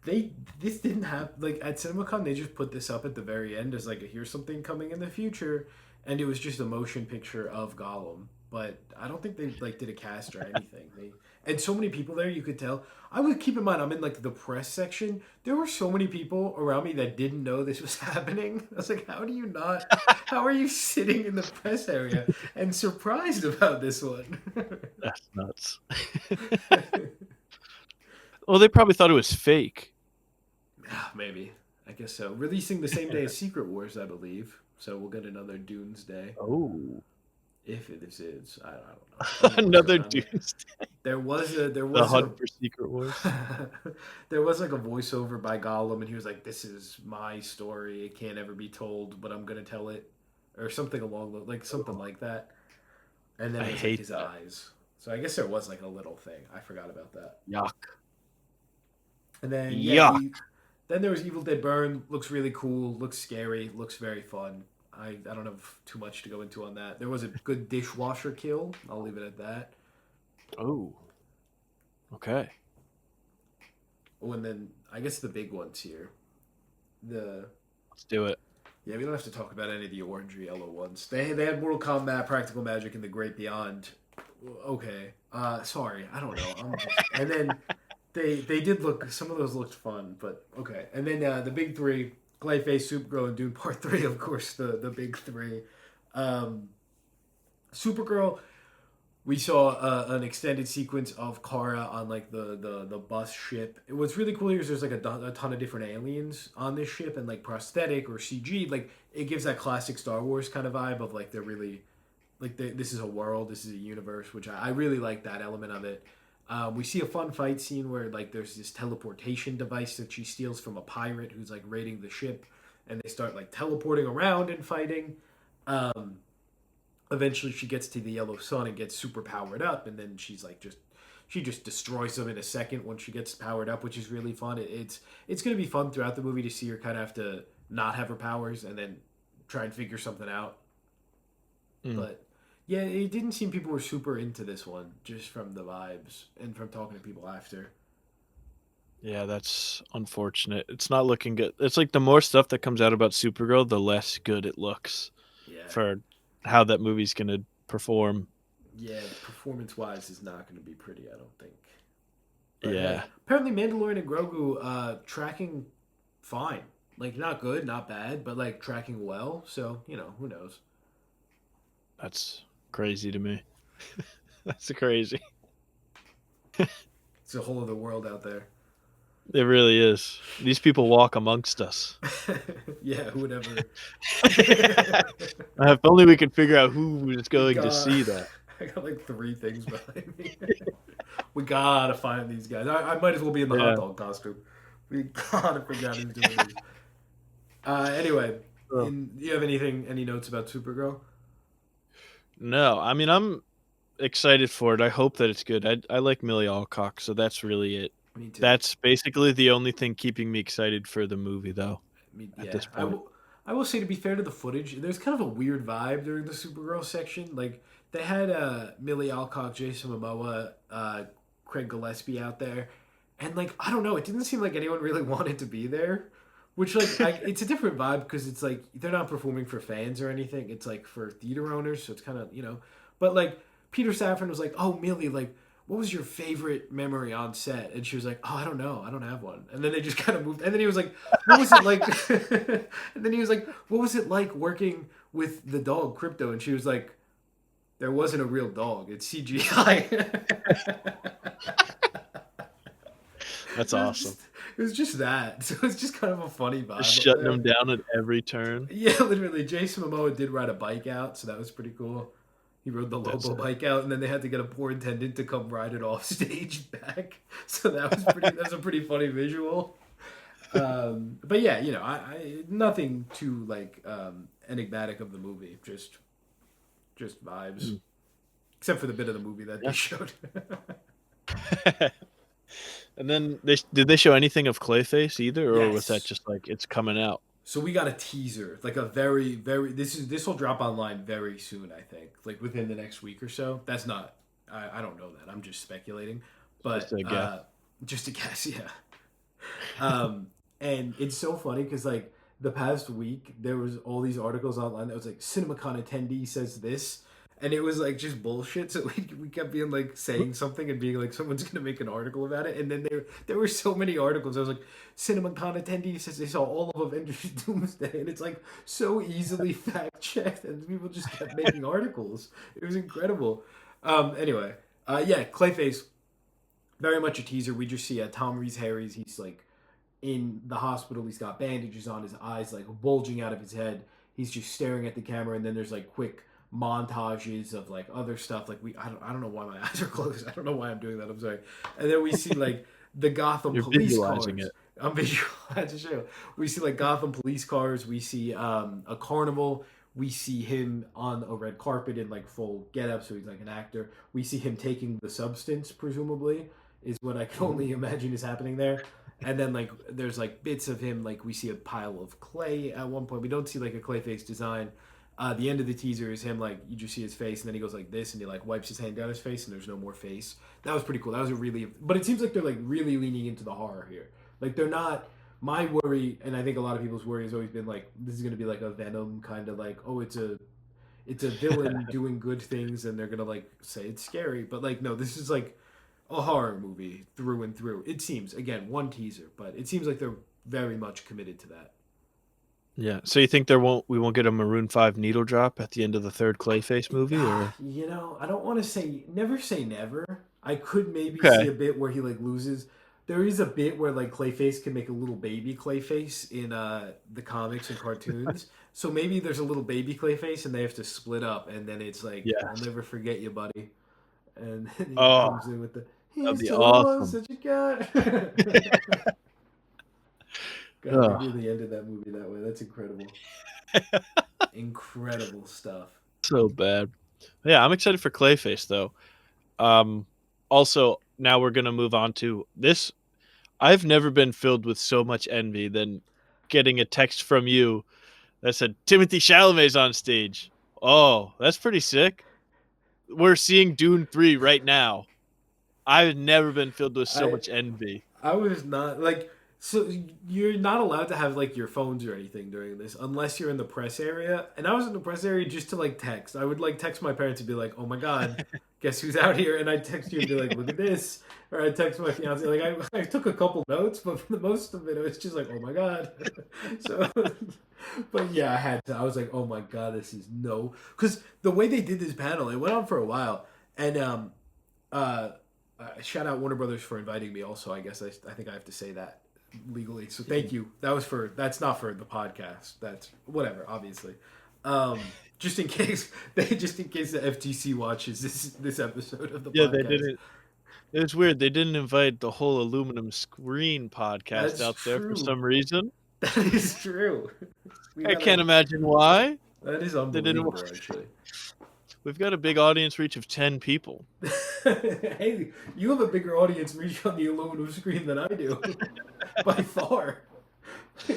they this didn't have like at CinemaCon they just put this up at the very end as like here's something coming in the future, and it was just a motion picture of Gollum. But I don't think they like did a cast or anything. They and so many people there you could tell. I would keep in mind I'm in like the press section. There were so many people around me that didn't know this was happening. I was like, how do you not? How are you sitting in the press area and surprised about this one? That's nuts. Well, they probably thought it was fake. Maybe. I guess so. Releasing the same day as Secret Wars, I believe. So we'll get another Doomsday. Oh, If it is, I don't know what's another going on there. Doomsday. There The was a hunt for Secret Wars. there was like a voiceover by Gollum, and he was like, "This is my story. It can't ever be told, but I'm gonna tell it," or something along like something like that. And then I it was like hate his that. eyes. So I guess there was like a little thing. I forgot about that. Yuck. And then yeah, Yuck. then there was Evil Dead Burn. Looks really cool. Looks scary. Looks very fun. I don't have too much to go into on that. There was a good dishwasher kill. I'll leave it at that. Oh, okay. Oh, and then I guess the big ones here. The Let's do it. Yeah, we don't have to talk about any of the orange or yellow ones. They had Mortal Kombat, Practical Magic, and The Great Beyond. Okay. Sorry, I don't know. And then they did look. Some of those looked fun, but okay. And then the big three: Clayface, Supergirl, and Dune Part Three. Of course, the big three. Um, Supergirl. We saw an extended sequence of Kara on like the bus ship. What's really cool here is there's like a ton of different aliens on this ship and like prosthetic or CG. Like it gives that classic Star Wars kind of vibe of like they're really like this is a world, this is a universe, which I really like that element of it. We see a fun fight scene where like there's this teleportation device that she steals from a pirate who's like raiding the ship, and they start like teleporting around and fighting. Um, Eventually, she gets to the yellow sun and gets super powered up, and then she's like she just destroys them in a second once she gets powered up, which is really fun. It's gonna be fun throughout the movie to see her kind of have to not have her powers and then try and figure something out. Mm. But yeah, it didn't seem people were super into this one just from the vibes and from talking to people after. Yeah, that's unfortunate. It's not looking good. It's like the more stuff that comes out about Supergirl, the less good it looks Yeah, for how that movie's gonna perform. yeah. Performance wise, is not going to be pretty. I don't think. But hey, Yeah, apparently Mandalorian and Grogu tracking fine. Like not good, not bad, but like tracking well. So who knows? that's crazy to me. That's crazy. It's a whole other world out there. It really is. These people walk amongst us. Yeah, who would ever? If only we could figure out who was we going to got. see that. I got like three things behind me. We gotta find these guys. I might as well be in the hot Yeah. dog costume. We gotta figure out who's doing this. Anyway, Oh. do you have any notes about Supergirl? No, I mean I'm excited for it. I hope that it's good. I like Millie Alcock, so that's really it. Me too. That's basically the only thing keeping me excited for the movie, though. At Yeah, this point, I will say to be fair to the footage, there's kind of a weird vibe during the Supergirl section. Like they had Millie Alcock, Jason Momoa, Craig Gillespie out there, and like I don't know, it didn't seem like anyone really wanted to be there. Which it's a different vibe because it's like they're not performing for fans or anything. It's like for theater owners, so it's kind of. But like Peter Safran was like, "Oh Millie, like what was your favorite memory on set? And she was like, oh, I don't know. I don't have one. And then they just kind of moved. And then he was like, what was it like? And then he was like, what was it like working with the dog Crypto? And she was like, there wasn't a real dog. It's CGI. That's awesome. It was just that. So it's just kind of a funny vibe. Just up shutting there. them down at every turn. Yeah, literally. Jason Momoa did ride a bike out, so that was pretty cool. He rode the That's Lobo it. bike out, and then they had to get a poor attendant to come ride it off stage back. So that was pretty. That's a pretty funny visual. But yeah, I nothing too like enigmatic of the movie. Just vibes, except for the bit of the movie that they showed. And then did they show anything of Clayface either, or was that Yes. just like it's coming out? So we got a teaser, like a very this will drop online very soon, I think, like within the next week or so. That's not, I don't know that. I'm just speculating, Just but a guess. just a guess, yeah. And it's so funny because like the past week there was all these articles online that was like CinemaCon attendee says this, and it was like just bullshit. So we kept being like saying something and being like someone's gonna make an article about it, and then there were so many articles. I was like CinemaCon attendee says they saw all of Avengers Doomsday, and it's like so easily fact checked, and people just kept making articles. It was incredible. Anyway, yeah, Clayface, very much a teaser. We just see Tom Reese Harry's. He's like in the hospital. He's got bandages on his eyes, like bulging out of his head. He's just staring at the camera, and then there's like quick montages of like other stuff. Like I don't know why my eyes are closed. I don't know why I'm doing that. I'm sorry. And then we see like the Gotham You're police visualizing cars. it. I'm visualizing to show. We see like Gotham police cars. We see a carnival. We see him on a red carpet in like full getup, so he's like an actor. We see him taking the substance, presumably, is what I can only imagine is happening there. And then like there's like bits of him, like we see a pile of clay at one point. We don't see like a Clayface design. The end of the teaser is him like you just see his face, and then he goes like this, and he like wipes his hand down his face, and there's no more face. That was pretty cool. That was a really, but it seems like they're like really leaning into the horror here. Like they're not. My worry, and I think a lot of people's worry, has always been like this is going to be like a Venom kind of like, oh, it's a villain doing good things, and they're gonna like say it's scary. But like no, this is like a horror movie through and through. It seems, again, one teaser, but it seems like they're very much committed to that. Yeah. So you think we won't get a Maroon 5 needle drop at the end of the third Clayface movie, or I don't want to say never. I could maybe see okay? a bit where he like loses. There is a bit where like Clayface can make a little baby Clayface in the comics and cartoons. So maybe there's a little baby Clayface and they have to split up, and then it's like Yeah. I'll never forget you, buddy. And then he Oh, comes in with the that'd he's be so awesome. such a guy. God, they Oh, really ended that movie that way. That's incredible. Incredible stuff. so bad. Yeah, I'm excited for Clayface though. Um, Also, now we're gonna move on to this. I've never been filled with so much envy than getting a text from you that said Timothy Chalamet's on stage. Oh, that's pretty sick. We're seeing Dune 3 right now. I've never been filled with so I much envy. I was not like so you're not allowed to have like your phones or anything during this unless you're in the press area. And I was in the press area just to like text. I would like text my parents and be like, "Oh my god, guess who's out here?" And I'd text you and be like, "Look at this." Or I'd text my fiance. Like I took a couple notes, but for the most of it was just like, "Oh my god." So but yeah, I had to. I was like, "Oh my god, this is no." Cuz the way they did this panel, it went on for a while. And uh shout out Warner Brothers for inviting me. Also, I guess I think I have to say that legally. So thank you. That's not for the podcast. That's whatever. Obviously, just in case just in case the FTC watches this episode of the Yeah, they podcast. didn't. It was weird. They didn't invite the whole aluminum screen podcast That's out there for true. some reason. That is true. We I can't gotta. imagine why. That is They didn't. unbelievable, actually. We've got a big audience reach of 10 people. Hey, you have a bigger audience reach on the aluminum screen than I do, by far. I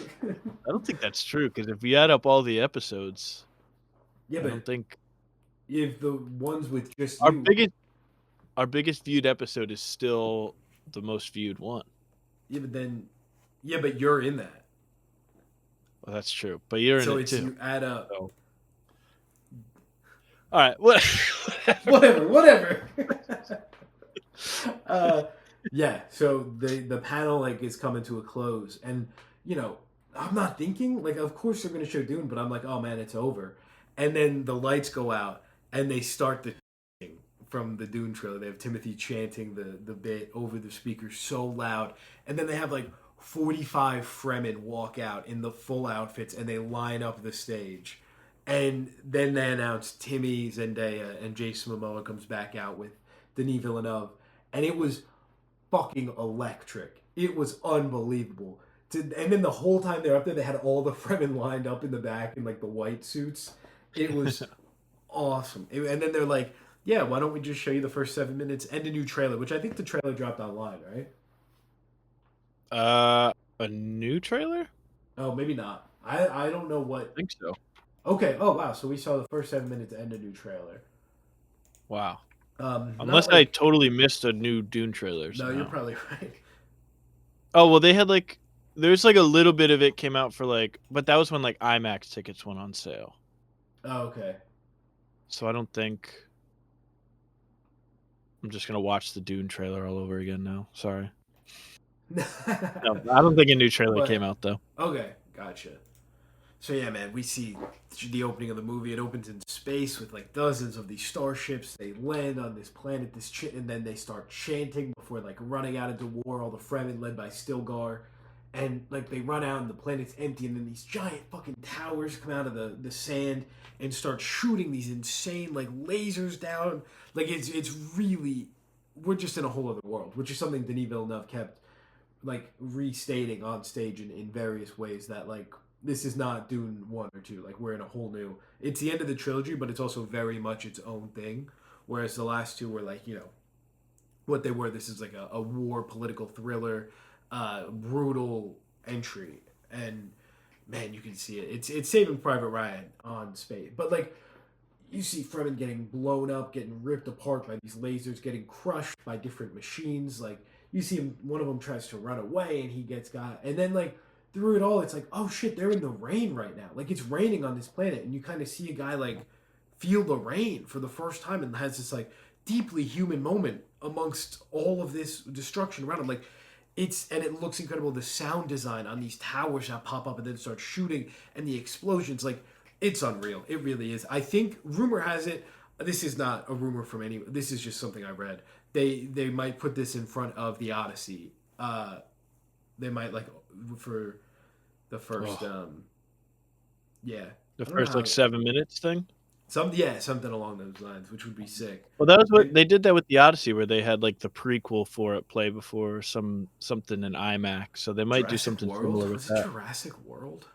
don't think that's true because if we add up all the episodes, Yeah, I don't but think if the ones with just our you, biggest our biggest viewed episode is still the most viewed one. yeah, but then, yeah, but you're in that, Well, that's true, but you're in so it it's too. you add up. So, all right, what? Whatever, whatever. uh, yeah. So the panel like is coming to a close, and you know, I'm not thinking like, of course they're gonna show Dune, but I'm like, oh man, it's over. And then the lights go out, and they start the from the Dune trailer. They have Timothy chanting the bit over the speakers so loud, and then they have like 45 Fremen walk out in the full outfits, and they line up the stage. And then they announce Timmy, Zendaya, and Jason Momoa comes back out with Denis Villeneuve, and it was fucking electric. It was unbelievable. And then the whole time they're up there, they had all the Fremen lined up in the back in like the white suits. It was awesome. And then they're like, "Yeah, why don't we just show you the first 7 minutes and a new trailer?" Which I think the trailer dropped online, right? A new trailer? Oh, maybe not. I don't know I what. think so. Okay. Oh wow. So we saw the first 7 minutes and a new trailer. Wow. Not Unless I like. totally missed a new Dune trailer No, you're somehow. probably right. Oh well, they had like there's like a little bit of it came out for like, but that was when like IMAX tickets went on sale. Oh, okay. So I don't think I'm just gonna watch the Dune trailer all over again now. Sorry. No, I don't think a new trailer came But out though. okay, gotcha. So yeah, man, we see the opening of the movie. It opens in space with like dozens of these starships. They land on this planet, and then they start chanting before like running out into war. All the Fremen led by Stilgar, and like they run out and the planet's empty, and then these giant fucking towers come out of the sand and start shooting these insane like lasers down. Like it's really, we're just in a whole other world, which is something Denis Villeneuve kept like restating on stage in various ways, that like this is not Dune 1 or 2. Like we're in a whole new. It's the end of the trilogy, but it's also very much its own thing. Whereas the last two were like, what they were. This is like a war political thriller, brutal entry, and man, you can see it. It's Saving Private Ryan on space, but like you see Fremen getting blown up, getting ripped apart by these lasers, getting crushed by different machines. Like you see him, one of them tries to run away, and he gets got. And then like through it all, it's like, oh shit, they're in the rain right now. Like it's raining on this planet, and you kind of see a guy like feel the rain for the first time, and has this like deeply human moment amongst all of this destruction around him. Like and it looks incredible. The sound design on these towers that pop up and then start shooting, and the explosions, like it's unreal. It really is. I think rumor has it. This is not a rumor from any. This is just something I read. They might put this in front of the Odyssey. They might like for the first. Oh, Yeah, the I don't know first like how. 7 minutes thing. Something along those lines, which would be sick. Well, that was what And they did that with the Odyssey, where they had like the prequel for it play before something in IMAX. So they might do Jurassic something World, similar with was it that. Jurassic World?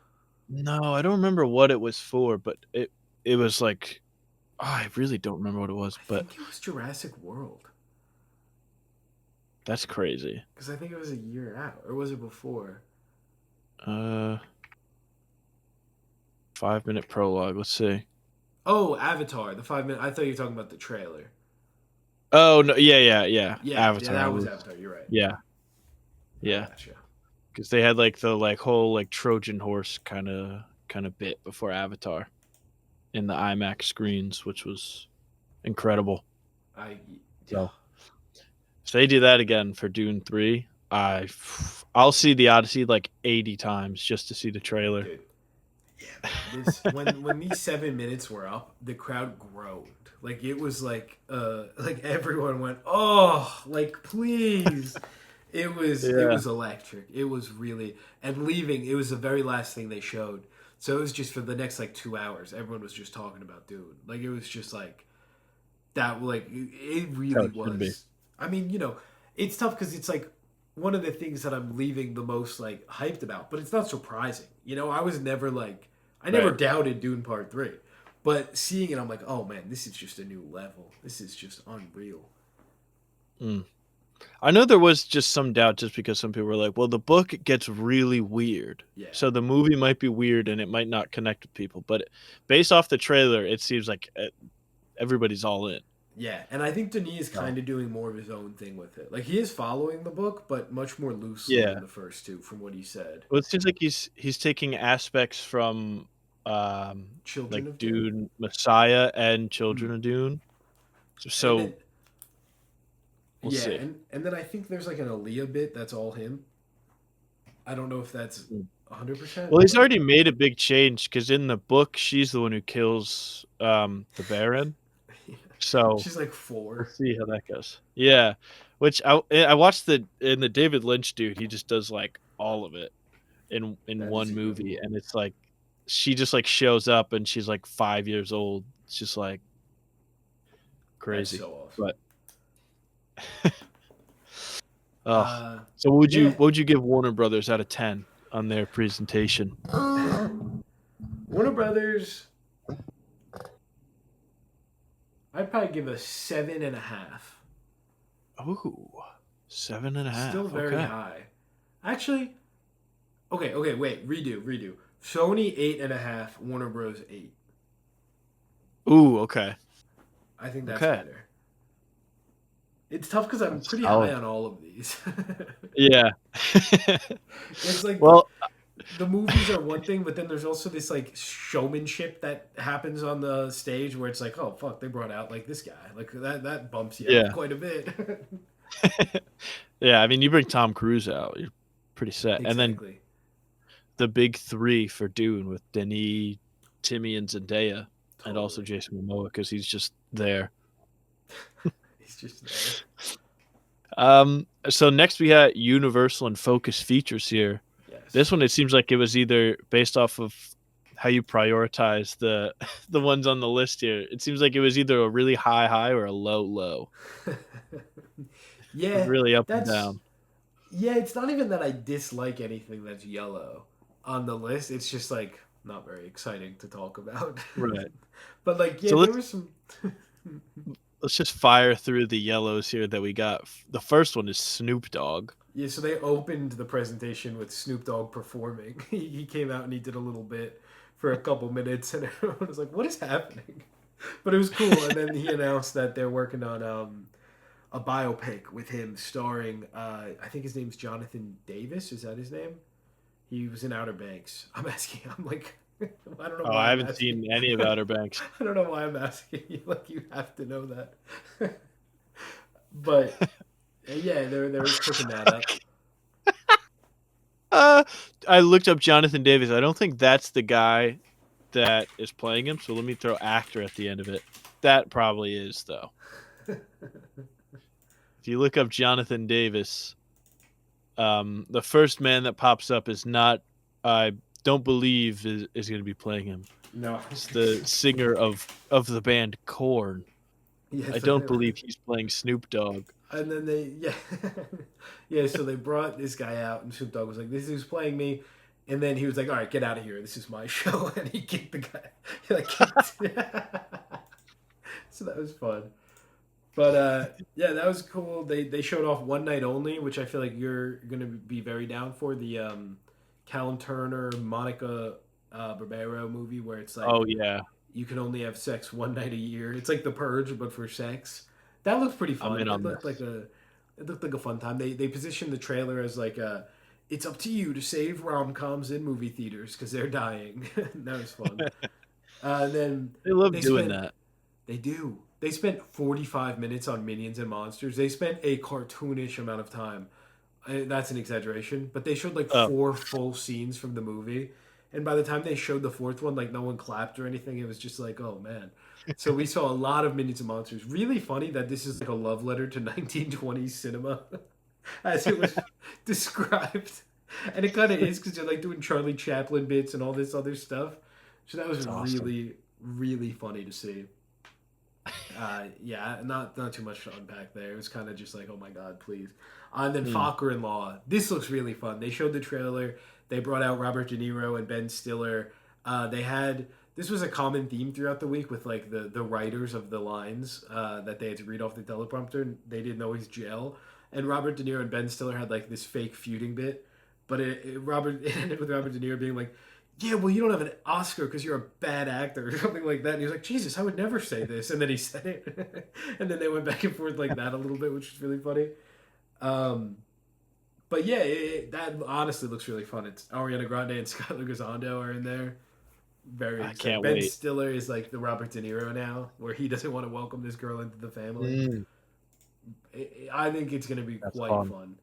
No, I don't remember what it was for, but it was like I really don't remember what it was, I but think it was Jurassic World, that's crazy. because I think it was a year out, or was it before? Uh, 5 minute prologue. Let's see. Oh, Avatar, the 5 minute. I thought you were talking about the trailer. Oh no, yeah. Yeah, Avatar that was was Avatar. You're right. yeah, I yeah. gotcha. Because they had like the like whole like Trojan horse kind of bit before Avatar in the IMAX screens, which was incredible. I, So if they do that again for Dune 3, I'll see the Odyssey like 80 times just to see the trailer. dude, yeah, man. This when these 7 minutes were up, the crowd groaned. Like it was like everyone went, oh, like please. It was Yeah. electric. It was really, and leaving. It was the very last thing they showed. So it was just for the next like 2 hours. Everyone was just talking about Dune. Like it was just like that. Like it That's how really it should be. was. I mean, it's tough because it's like one of the things that I'm leaving the most like hyped about. But it's not surprising. I was never like I never Right. doubted Dune Part 3, but seeing it, I'm like, oh man, this is just a new level. This is just unreal. Mm. I know there was just some doubt just because some people were like, well, the book gets really weird. Yeah. So the movie might be weird and it might not connect with people. But based off the trailer, it seems like everybody's all in. Yeah, and I think Denis is So, kind of doing more of his own thing with it. Like he is following the book, but much more loosely yeah. than the first two, from what he said. Well, it seems like he's taking aspects from Children like of Dune, Dune, Messiah, and hmm. Children of Dune. And then So We'll Yeah, see. and then I think there's like an Aaliyah bit that's all him. I don't know if that's Mm. 100%, Well, he's but already made a big change because in the book, she's the one who kills the Baron. So she's like we'll 4. see how that goes. Yeah, which I watched in the David Lynch dude. He just does like all of it in That is one movie, incredible. and it's like she just like shows up and she's like 5 years old. It's just like That's crazy. so awesome. But oh, Uh, so yeah. what would you give Warner Brothers out of 10 on their presentation? Warner Brothers, I'd probably give a 7.5. Ooh, 7.5. Still very Okay. high. Actually, okay, wait, redo. Sony 8.5, Warner Bros 8. Ooh, okay. I think that's Okay. better. It's tough because I'm That's pretty high solid. on all of these. Yeah. It's like Well, the movies are one thing, but then there's also this like showmanship that happens on the stage where it's like, oh fuck, they brought out like this guy, like that bumps you up yeah. quite a bit. Yeah, I mean, you bring Tom Cruise out, you're pretty set. And then Exactly, the big 3 for Dune with Denis, Timmy, and Zendaya, and also totally. Jason Momoa because he's just there. He's just there. So next we got Universal and Focus Features here. This Yes. one, it seems like it was either based off of how you prioritize the the ones on the list here. It seems like it was either a really high or a low. It was Yeah, really up and that's down. yeah. It's not even that I dislike anything that's yellow on the list. It's just like not very exciting to talk about. Right. But like, yeah, So there let's was some. let's just fire through the yellows here that we got. The first one is Snoop Dogg. Yeah, so they opened the presentation with Snoop Dogg performing. He came out and he did a little bit for a couple minutes, and everyone was like, "What is happening?" But it was cool. And then he announced that they're working on a biopic with him, starring I think his name's Jonathan Davis. Is that his name? He was in Outer Banks. I'm asking. I'm like, I don't know Oh, why I I'm haven't asking. seen any of Outer Banks. I don't know why I'm asking you. Like you have to know that. But yeah, they're cooking that up. uh, I looked up Jonathan Davis. I don't think that's the guy that is playing him. So let me throw actor at the end of it. That probably is though. If you look up Jonathan Davis, the first man that pops up is not. I don't believe is going to be playing him. No. It's the singer of the band Korn. I Yes, don't believe he's playing Snoop Dogg. and then they yeah yeah. So they brought this guy out, and Snoop Dogg was like, "This is playing me," and then he was like, "All right, get out of here. This is my show," and he kicked the guy. He like kicked. So that was fun. But yeah, that was cool. They showed off One Night Only, which I feel like you're gonna be very down for the Callum Turner, Monica Barbero movie where it's like Oh yeah, you can only have sex one night a year. It's like The Purge, but for sex. That looked pretty I'm fun. in on this. It looked like a fun time. They positioned the trailer as like it's up to you to save rom coms in movie theaters because they're dying. That was fun. And then They love they doing spent that. they do. They spent 45 minutes on Minions and Monsters. They spent a cartoonish amount of time. That's an exaggeration, but they showed like Oh, 4 full scenes from the movie. And by the time they showed the fourth one, like no one clapped or anything. It was just like, oh man. So we saw a lot of Minions and Monsters. Really funny that this is like a love letter to 1920s cinema, as it was described. And it kind of is because they're like doing Charlie Chaplin bits and all this other stuff. So that was that's awesome. really funny to see. Yeah, not too much to unpack there. It was kind of just like, oh my god, please. And then Hmm. Fokker in Law. This looks really fun. They showed the trailer. They brought out Robert De Niro and Ben Stiller. They had this was a common theme throughout the week with like the writers of the lines that they had to read off the teleprompter. They didn't always gel. And Robert De Niro and Ben Stiller had like this fake feuding bit, but it ended with Robert De Niro being like, yeah, well, you don't have an Oscar because you're a bad actor or something like that. And he was like, Jesus, I would never say this. And then he said it. And then they went back and forth like that a little bit, which was really funny. Um, but yeah, that honestly looks really fun. It's Ariana Grande and Skylar Gazzondo are in there. Very I excited. can't Ben wait. Stiller is like the Robert De Niro now, where he doesn't want to welcome this girl into the family. Mm. I think it's going to be That's quite fun. fun.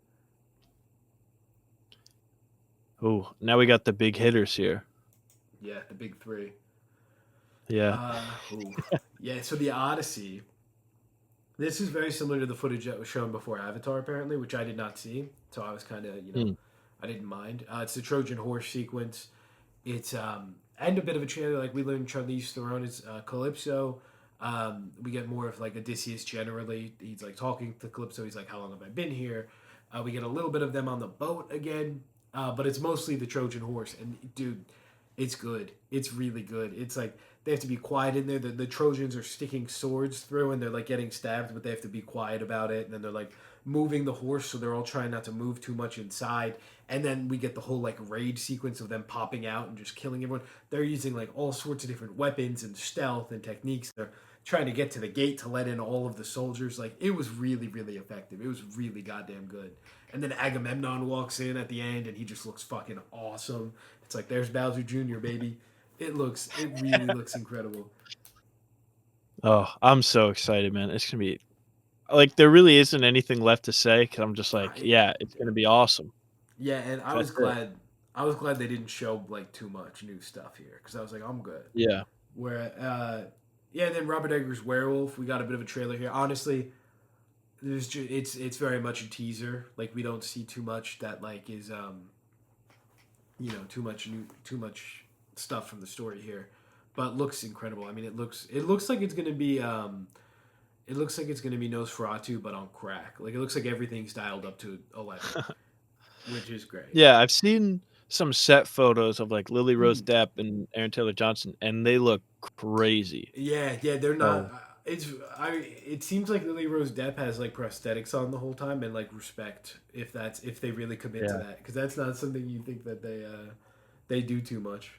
Oh, now we got the big hitters here. Yeah, the big three. Yeah. Ooh. Yeah, so the Odyssey. This is very similar to the footage that was shown before Avatar, apparently, which I did not see. So I was kind of, Hmm. I didn't mind. It's the Trojan horse sequence. It's and a bit of a trailer. Like we learned Charlize Theron is Calypso. We get more of like Odysseus generally. He's like talking to Calypso. He's like, "How long have I been here?" We get a little bit of them on the boat again, but it's mostly the Trojan horse. And dude, it's good. It's really good. It's like they have to be quiet in there. The Trojans are sticking swords through and they're like getting stabbed, but they have to be quiet about it. And then they're like moving the horse, so they're all trying not to move too much inside. And then we get the whole like raid sequence of them popping out and just killing everyone. They're using like all sorts of different weapons and stealth and techniques. They're trying to get to the gate to let in all of the soldiers. Like it was really, really effective. It was really goddamn good. And then Agamemnon walks in at the end and he just looks fucking awesome. It's like there's Bowser Jr., baby. It really looks incredible. Oh, I'm so excited, man. It's gonna be like there really isn't anything left to say because I'm just like, I, yeah, it's gonna be awesome. yeah, and That's it. I was glad they didn't show like too much new stuff here because I was like, I'm good. Yeah. Where, yeah, and then Robert Eggers' Werewolf, we got a bit of a trailer here. Honestly, it's very much a teaser. Like we don't see too much that like is too much stuff from the story here, but looks incredible. I mean, it looks like it's gonna be it looks like it's gonna be Nosferatu but on crack. Like it looks like everything's dialed up to 11, which is great. Yeah, I've seen some set photos of like Lily Rose Depp and Aaron Taylor Johnson, and they look crazy. Yeah, yeah, they're not. So It's I. It seems like Lily Rose Depp has like prosthetics on the whole time, and like respect if they really commit to yeah, that because that's not something you think that they do too much.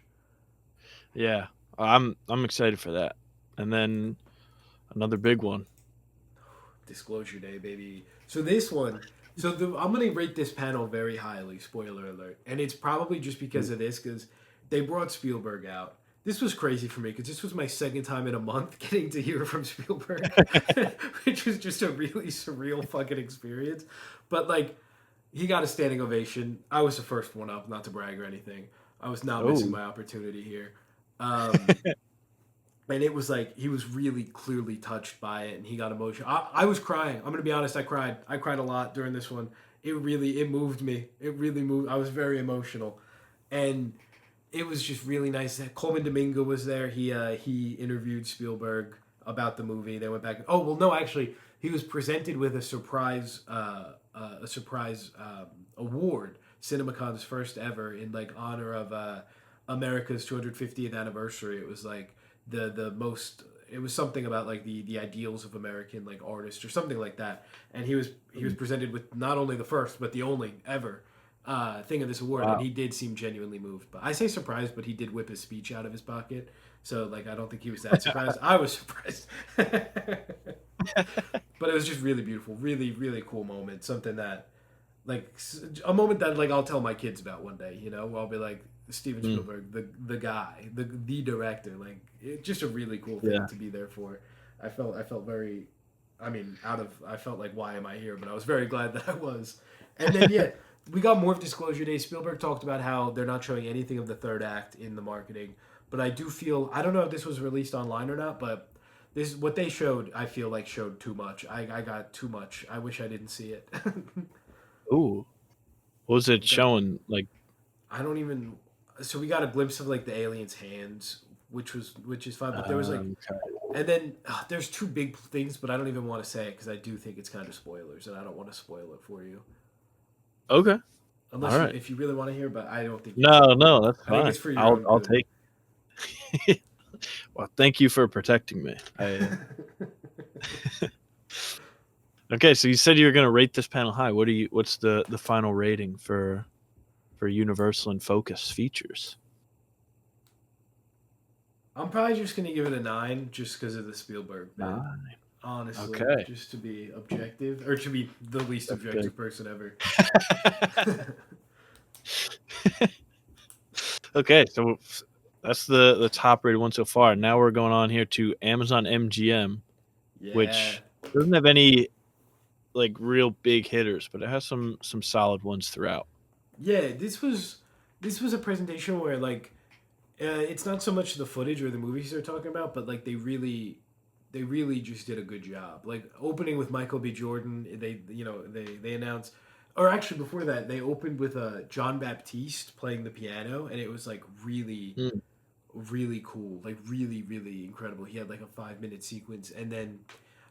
yeah, I'm excited for that. And then another big one. Disclosure Day, baby. So this one, I'm gonna rate this panel very highly. Spoiler alert, and it's probably just because of this because they brought Spielberg out. This was crazy for me because this was my second time in a month getting to hear from Spielberg, which was just a really surreal fucking experience. But like, he got a standing ovation. I was the first one up, not to brag or anything. I was not missing Oh, my opportunity here. Um, and it was like he was really clearly touched by it and he got emotional. I was crying. I'm gonna be honest, I cried a lot during this one. It moved me. It really moved. I was very emotional, and it was just really nice. Coleman Domingo was there. He interviewed Spielberg about the movie. They went back. Oh well, no, actually, he was presented with a surprise award, CinemaCon's first ever, in like honor of America's 250th anniversary. It was like the most. It was something about like the ideals of American like artists or something like that. And he was presented with not only the first but the only ever thing of this award, and wow. he did seem genuinely moved. But I say surprised, but he did whip his speech out of his pocket, so like I don't think he was that surprised. I was surprised, but it was just really beautiful, really really cool moment. Something that like a moment that like I'll tell my kids about one day. I'll be like Steven Mm, Spielberg, the guy, the director. Like just a really cool thing yeah. to be there for. I felt very. I mean, I felt like, why am I here? But I was very glad that I was. And then, yeah, we got more of Disclosure Day. Spielberg talked about how they're not showing anything of the third act in the marketing. But I do feel, I don't know if this was released online or not, but this what they showed, I feel like showed too much. I got too much. I wish I didn't see it. Ooh, what was it We got, showing? Like, I don't even, so we got a glimpse of like the alien's hands, which is fine, but there was like, okay. and then there's two big things, but I don't even want to say it because I do think it's kind of spoilers, and I don't want to spoil it for you. Okay. All Unless right. if you really want to hear, but I don't think you No, do. no, that's I think fine. it's for your I'll own I'll good. take. Well, thank you for protecting me. Okay, so you said you were going to rate this panel high. What's the final rating for Universal and Focus features? I'm probably just gonna give it a 9, just because of the Spielberg bit. Nine. Honestly, Okay, just to be objective, or to be the least that's big. objective person ever. Okay, so that's the top rated one so far. Now we're going on here to Amazon MGM, Yeah, which doesn't have any. like real big hitters, but it has some solid ones throughout. Yeah, this was a presentation where like it's not so much the footage or the movies they're talking about, but like they really just did a good job. Like opening with Michael B. Jordan, they announced, or actually before that they opened with John Baptiste playing the piano, and it was like really Mm. really cool, like really really incredible. He had like a 5 minute sequence, and then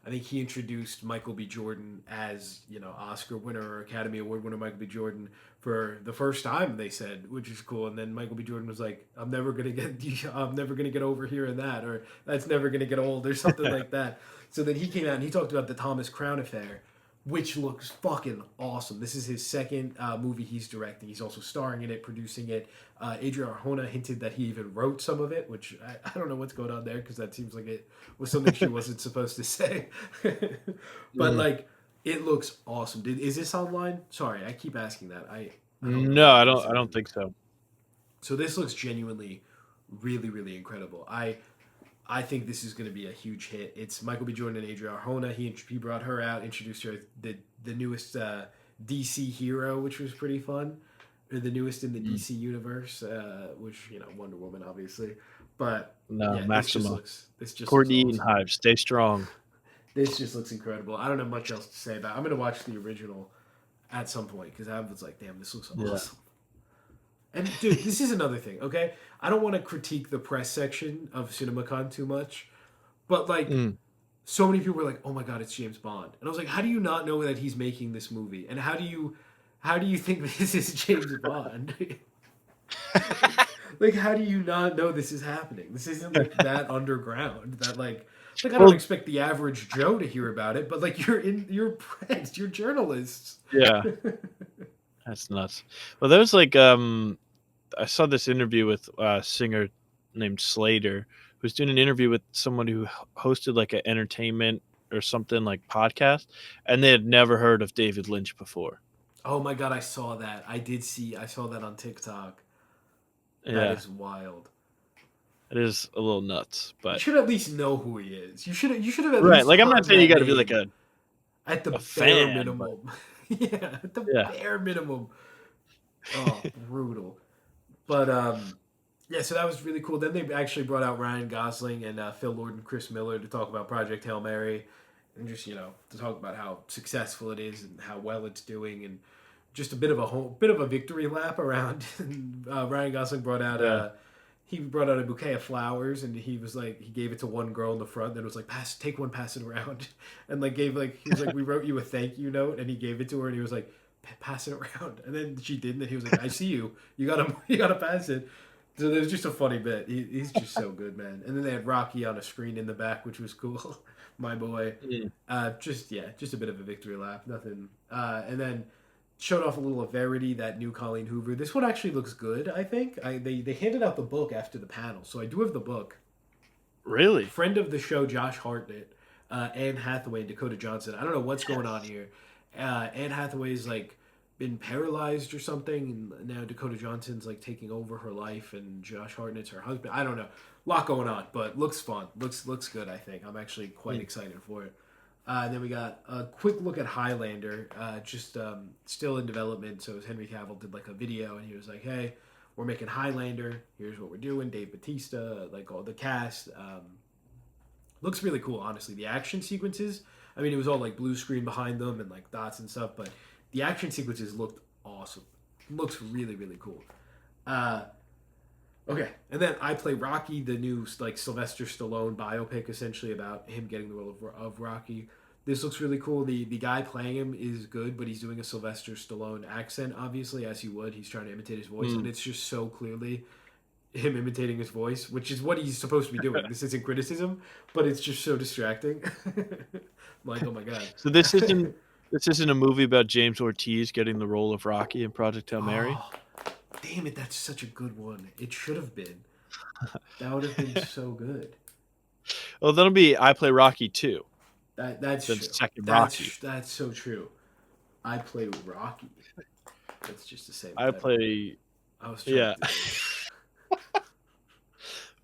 I think he introduced Michael B. Jordan as Oscar winner or Academy Award winner Michael B. Jordan for the first time. They said, which is cool. And then Michael B. Jordan was like, I'm never gonna get over hearing that," or "That's never gonna get old," or something like that. So then he came out and he talked about the Thomas Crown Affair, which looks fucking awesome. This is his second movie he's directing. He's also starring in it, producing it. Adria Arjona hinted that he even wrote some of it, which I don't know what's going on there because that seems like it was something she wasn't supposed to say. But Mm. like, it looks awesome. Is this online? Sorry, I keep asking that. I don't know No, if I this don't. I is. don't think so. So this looks genuinely really really incredible. I think this is going to be a huge hit. It's Michael B. Jordan and Adria Arjona. He brought her out, introduced her as the newest DC hero, which was pretty fun. Or the newest in the Mm. DC universe, which Wonder Woman, obviously. But No, yeah, Maxima. this just looks Courtney awesome. Eaton-Hive, stay strong. This just looks incredible. I don't have much else to say about it. I'm gonna watch the original at some point because I was like, damn, this looks Yeah. awesome. And dude, this is another thing. Okay, I don't want to critique the press section of CinemaCon too much, but like Mm. so many people were like, "Oh my god, it's James Bond," and I was like, "How do you not know that he's making this movie? And how do you think this is James Bond? Like, how do you not know this is happening? This isn't like that underground that like I don't Well, expect the average Joe to hear about it, but like you're press, you're journalists." yeah, that's nuts. Well, there was like I saw this interview with a singer named Slater, who's doing an interview with someone who hosted like an entertainment or something like podcast, and they had never heard of David Lynch before. Oh my god, I saw that. I saw that on TikTok. That Yeah, is wild. it is a little nuts, You but should at least know who he is. You should have at right. least Like I'm not heard saying you that got to be like name at the a bare fan, but minimum. Yeah, at the yeah. bare minimum. Oh, brutal. But yeah, so that was really cool. Then they actually brought out Ryan Gosling and Phil Lord and Chris Miller to talk about Project Hail Mary, and just to talk about how successful it is and how well it's doing, and just a bit of a victory lap around. Ryan Gosling Yeah. brought out a bouquet of flowers, and he was like, he gave it to one girl in the front, then it was like, take one, pass it around, and like he was like, we wrote you a thank you note, and he gave it to her, and he was like, pass it around, and then she didn't, and he was like, I see you, you gotta pass it. So there's just a funny bit. He's just so good, man. And then they had Rocky on a screen in the back, which was cool. My boy. Mm. Just a bit of a victory lap. Nothing. And then showed off a little of Verity, that new Colleen Hoover. This one actually looks good, I think. They handed out the book after the panel, so I do have the book. Really? Friend of the show, Josh Hartnett, Anne Hathaway, and Dakota Johnson. I don't know what's going on here. Anne Hathaway's like been paralyzed or something, and now Dakota Johnson's like taking over her life, and Josh Hartnett's her husband. I don't know, a lot going on, but looks fun. Looks good. I think I'm actually quite Mm. excited for it. Then we got a quick look at Highlander, just still in development. So Henry Cavill did like a video, and he was like, "Hey, we're making Highlander. Here's what we're doing. Dave Bautista, like all the cast. Looks really cool, honestly. The action sequences, I mean, it was all like blue screen behind them and like dots and stuff, but the action sequences looked awesome. Looks really, really cool. Uh, okay, and then I Play Rocky, the new like Sylvester Stallone biopic, essentially about him getting the role of Rocky. This looks really cool. The guy playing him is good, but he's doing a Sylvester Stallone accent, obviously, as he would. He's trying to imitate his voice, and Mm. it's just so clearly him imitating his voice, which is what he's supposed to be doing. This isn't criticism, but it's just so distracting. I'm like, oh my god. So this isn't a movie about James Ortiz getting the role of Rocky in Project Hail Mary. Oh, damn it! That's such a good one. It should have been. That would have been so good. Well, that'll be I Play Rocky 2, That's the true. second Rocky. That's so true. I Play Rocky. That's just the same I title. play I was trying yeah. to think.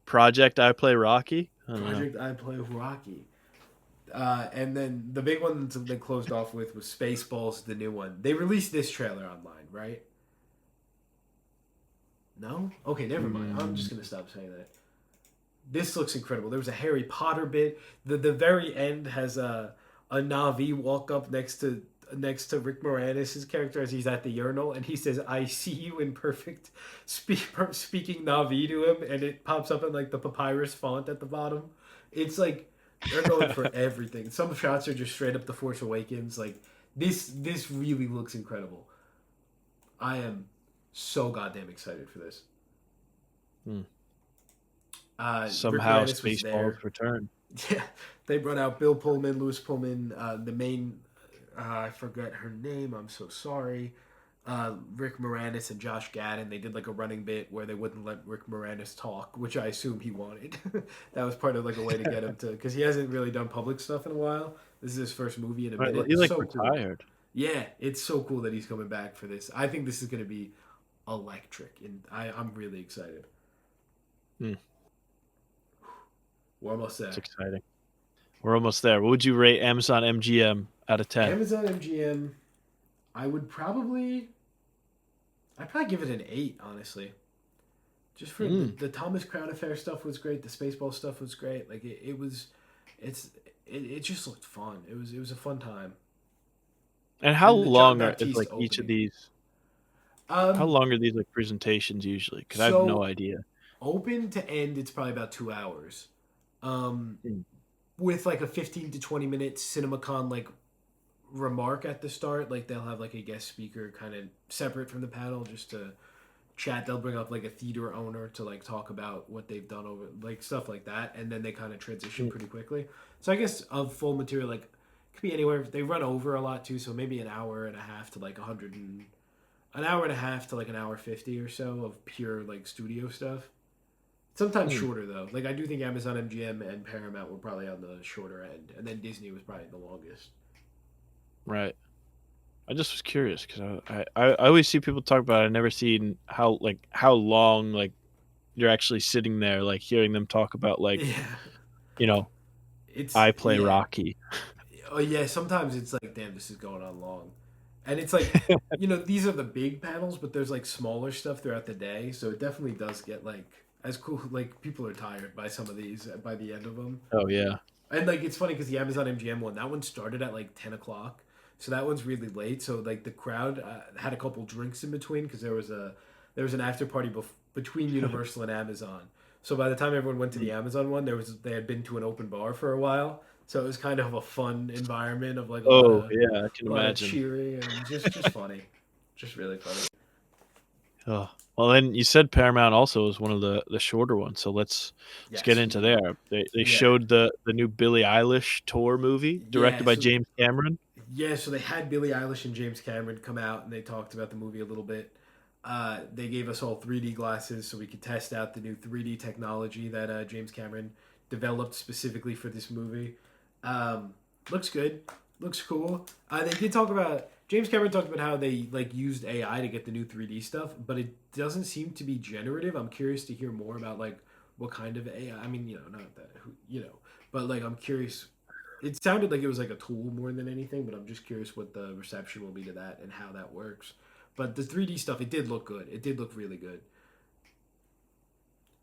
Project I Play Rocky. I don't know. Project I Play Rocky. And then the big one that they closed off with was Spaceballs, the new one. They released this trailer online, right? No? Okay, never mind. I'm just Mm. gonna stop saying that. This looks incredible. There was a Harry Potter bit. The very end has a Navi walk up next to Rick Moranis' character as he's at the urinal, and he says, "I see you" in perfect speaking Navi to him, and it pops up in like the papyrus font at the bottom. It's like they're going for everything. Some shots are just straight up The Force Awakens. Like this really looks incredible. I am so goddamn excited for this. Hmm. Rick Somehow Moranis was there. Spaceballs return. Yeah, they brought out Bill Pullman, Louis Pullman, the main. I forget her name. I'm so sorry. Rick Moranis and Josh Gadden. They did like a running bit where they wouldn't let Rick Moranis talk, which I assume he wanted. That was part of like a way to get him to, because he hasn't really done public stuff in a while. This is his first movie in a Right, minute. he like So cool. retired. Yeah, it's so cool that he's coming back for this. I think this is going to be electric, and I'm really excited. Hmm. We're almost there. It's exciting. We're almost there. What would you rate Amazon MGM out of 10? Amazon MGM, I would probably, I'd probably give it an 8, honestly. Just for Mm. the Thomas Crown Affair stuff was great. The Spaceball stuff was great. Like it was, it's it just looked fun. It was a fun time. And how And the John long is Baptiste like each of opening. these? How Um, long are these like presentations usually? Because I have no so idea. open to end, it's probably about 2 hours. Um, Mm. with like a 15 to 20 minute CinemaCon like remark at the start. Like they'll have like a guest speaker kind of separate from the panel just to chat. They'll bring up like a theater owner to like talk about what they've done over like stuff like that, and then they kind of transition Mm. pretty quickly. So I guess of full material like could be anywhere. They run over a lot too, so maybe an hour and a half to like 100 and an hour and a half to like an hour 50 or so of pure like studio stuff. Sometimes Mm. shorter though. Like I do think Amazon MGM and Paramount were probably on the shorter end, and then Disney was probably the longest. Right. I just was curious because I always see people talk about it. I never seen how long like you're actually sitting there like hearing them talk about like Yeah, you know it's I play yeah. Rocky. Oh yeah. Sometimes it's like, damn, this is going on long, and it's like, these are the big panels, but there's like smaller stuff throughout the day, so it definitely does get like as cool. Like people are tired by some of these by the end of them. Oh yeah. And like it's funny because the Amazon MGM one, that one started at like 10 o'clock, so that one's really late. So like the crowd had a couple drinks in between because there was an after party between Universal and Amazon. So by the time everyone went to the Amazon one, they had been to an open bar for a while. So it was kind of a fun environment of like a lot Oh of yeah, I can a lot of imagine. cheering and just funny, just really funny. Oh. Well, then you said Paramount also was one of the shorter ones, so let's get Yes, into there. They yeah, showed the new Billie Eilish tour movie yeah. directed by So James Cameron. yeah, so they had Billie Eilish and James Cameron come out and they talked about the movie a little bit. They gave us all 3D glasses so we could test out the new 3D technology that James Cameron developed specifically for this movie. Looks good, looks cool. They did talk about James Cameron talked about how they like used AI to get the new 3D stuff, but it doesn't seem to be generative. I'm curious to hear more about like what kind of AI. I mean, not that but like I'm curious. It sounded like it was like a tool more than anything, but I'm just curious what the reception will be to that and how that works. But the 3D stuff, it did look good. It did look really good.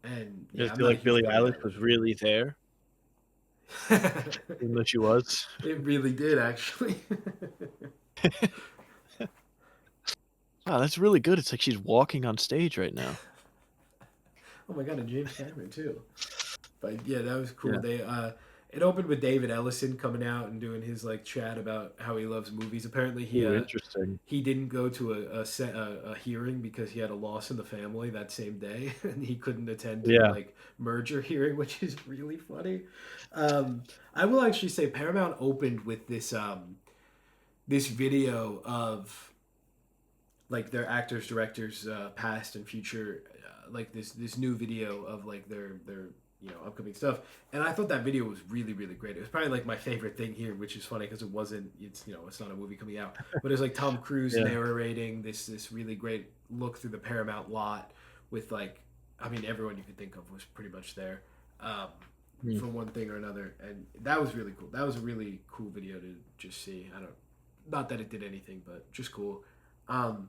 And I yeah, I'm feel not a like huge Billie Billie Eilish Eilish was really there, fan. even though she was. It really did, actually. Wow, that's really good. It's like she's walking on stage right now. Oh my god, and James Cameron too. But yeah, that was cool. Yeah. They it opened with David Ellison coming out and doing his like chat about how he loves movies. Apparently, Ooh, interesting. he didn't go to a hearing because he had a loss in the family that same day, and he couldn't attend to the Yeah. like merger hearing, which is really funny. I will actually say Paramount opened with this video of like their actors, directors, past and future, like this new video of like their upcoming stuff. And I thought that video was really really great. It was probably like my favorite thing here, which is funny because it's not a movie coming out, but it's like Tom Cruise Yeah. narrating this really great look through the Paramount lot with like, I mean, everyone you could think of was pretty much there. Um, Hmm. for one thing or another, and that was really cool. That was a really cool video to just see. I don't, not that it did anything, but just cool. Um,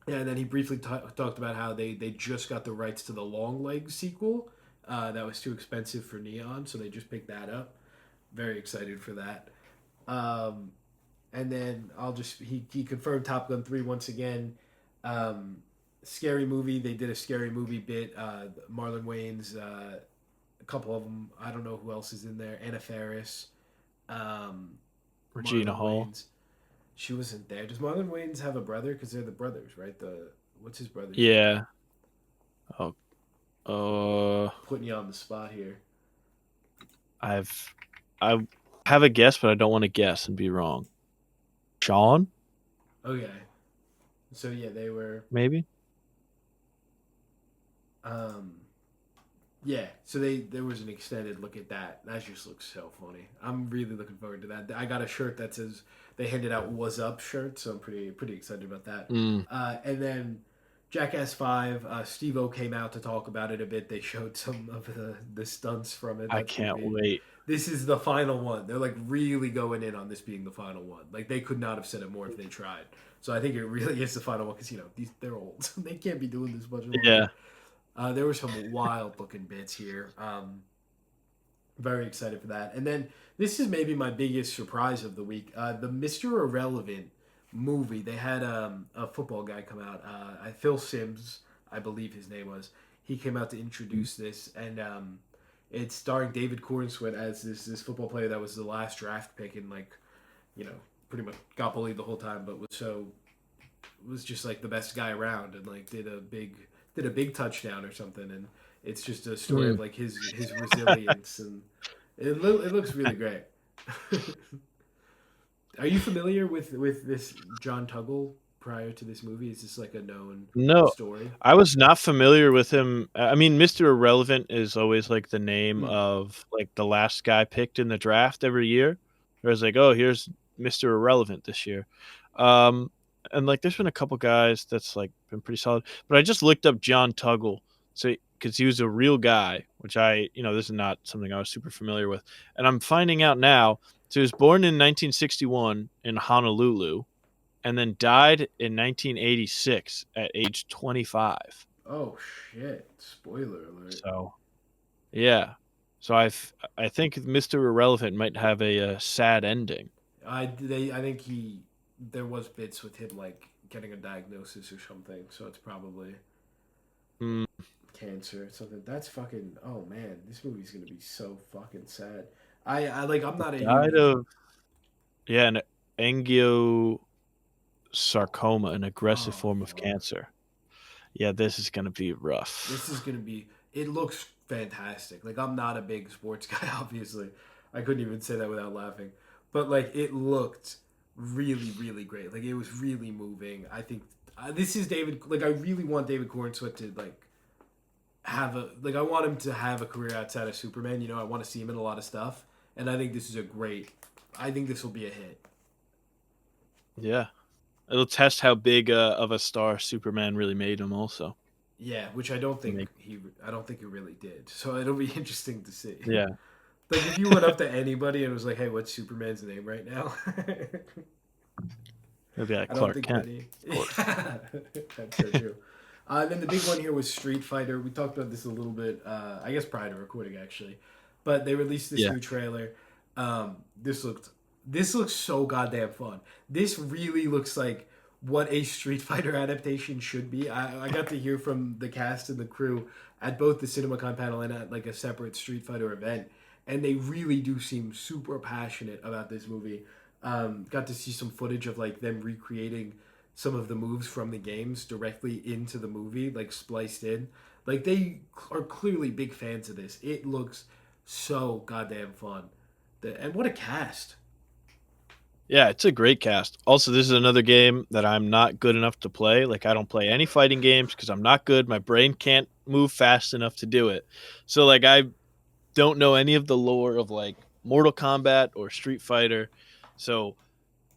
yeah, and then he briefly talked about how they just got the rights to the Long Legs sequel. That was too expensive for Neon, so they just picked that up. Very excited for that. Um, and then he confirmed Top Gun 3 once again. Um, scary movie. They did a scary movie bit. Marlon Wayans, a couple of them. I don't know who else is in there. Anna Faris, um, Regina Marlon Hall. Wayans. She wasn't there. Does Marlon Wayans have a brother? Because they're the brothers, right? The what's his brother's name? Yeah. Oh. Putting you on the spot here. I've I have a guess, but I don't want to guess and be wrong. Sean, Okay, so yeah, they were. maybe. Um, Yeah, so there was an extended look at that. That just looks so funny. I'm really looking forward to that. I got a shirt that says they handed out "Was Up" shirt, so I'm pretty excited about that. Mm, And then Jackass 5, Steve O came out to talk about it a bit. They showed some of the stunts from it. I That's gonna can't be. wait. This is the final one. They're like really going in on this being the final one. Like they could not have said it more if they tried. So I think it really is the final one because they're old. They can't be doing this much Yeah. longer. There were some wild looking bits here. Very excited for that. And then this is maybe my biggest surprise of the week. The Mr. Irrelevant movie. They had a football guy come out. Phil Sims, I believe his name was. He came out to introduce this, and it's starring David Cornsweet as this football player that was the last draft pick and pretty much got bullied the whole time, but was just like the best guy around and like did a big touchdown or something, and it's just a story Mm. of like his resilience, and it looks really great. Are you familiar with this John Tuggle prior to this movie? Is this like a known No, story? I was not familiar with him. I mean, Mr. Irrelevant is always like the name Hmm. of like the last guy picked in the draft every year. Whereas like, oh, here's Mr. Irrelevant this year. Um, and like, there's been a couple guys that's like been pretty solid. But I just looked up John Tuggle, so because he was a real guy, which this is not something I was super familiar with, and I'm finding out now. So he was born in 1961 in Honolulu and then died in 1986 at age 25. Oh shit! Spoiler alert. So, yeah. So I think Mr. Irrelevant might have a sad ending. I think there was bits with him like getting a diagnosis or something, so it's probably Mm, cancer or something. That's fucking. Oh man, this movie's gonna be so fucking sad. I like. I'm not a died huge. of an angiosarcoma, an aggressive Oh form of fuck. cancer. Yeah, this is gonna be This is rough. gonna be. It looks fantastic. Like I'm not a big sports guy, obviously. I couldn't even say that without laughing. But like it looked really, really great. Like it was really moving. I think this is David. Like I really want David Cornsweet to like have a like. I want him to have a career outside of Superman. I want to see him in a lot of stuff. And I think this is a great. I think this will be a hit. Yeah, it'll test how big of a star Superman really made him. Also, Yeah, which I don't think make he. I don't think he really did. So it'll be interesting to see. yeah, Like if you went up to anybody and was like, "Hey, what's Superman's name right now?" it'll be like I don't Clark think Kent, many. of course. That's so true. And then the big one here was Street Fighter. We talked about this a little bit, I guess, prior to recording actually, but they released this Yeah, new trailer. Um, this looks so goddamn fun. This really looks like what a Street Fighter adaptation should be. I got to hear from the cast and the crew at both the CinemaCon panel and at like a separate Street Fighter event, and they really do seem super passionate about this movie. Got to see some footage of like them recreating some of the moves from the games directly into the movie, like spliced in. Like they are clearly big fans of this. It looks so goddamn fun. And what a cast! yeah, it's a great cast. Also, this is another game that I'm not good enough to play. Like, I don't play any fighting games because I'm not good. My brain can't move fast enough to do it. So, like, I don't know any of the lore of like Mortal Kombat or Street Fighter. So,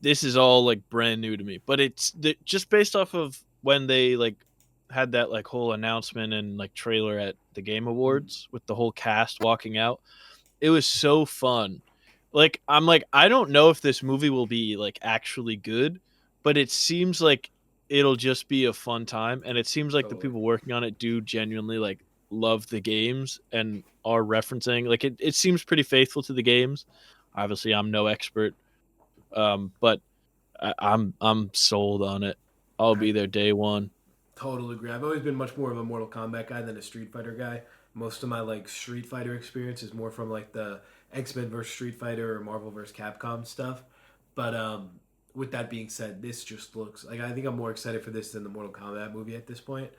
this is all like brand new to me. But it's just based off of when they like had that like whole announcement and like trailer at the Game Mm. Awards with the whole cast walking out. It was so fun. Like I'm like I don't know if this movie will be like actually good, but it seems like it'll just be a fun time, and it seems like the Totally. people working on it do genuinely like love the games and are referencing like it seems pretty faithful to the games. Obviously, I'm no expert, but I'm sold on it. I'll I be there day one. totally agree. I've always been much more of a Mortal Kombat guy than a Street Fighter guy. Most of my like Street Fighter experience is more from like the X-Men versus Street Fighter or Marvel versus Capcom stuff. But with that being said, this just looks like I think I'm more excited for this than the Mortal Kombat movie at this point.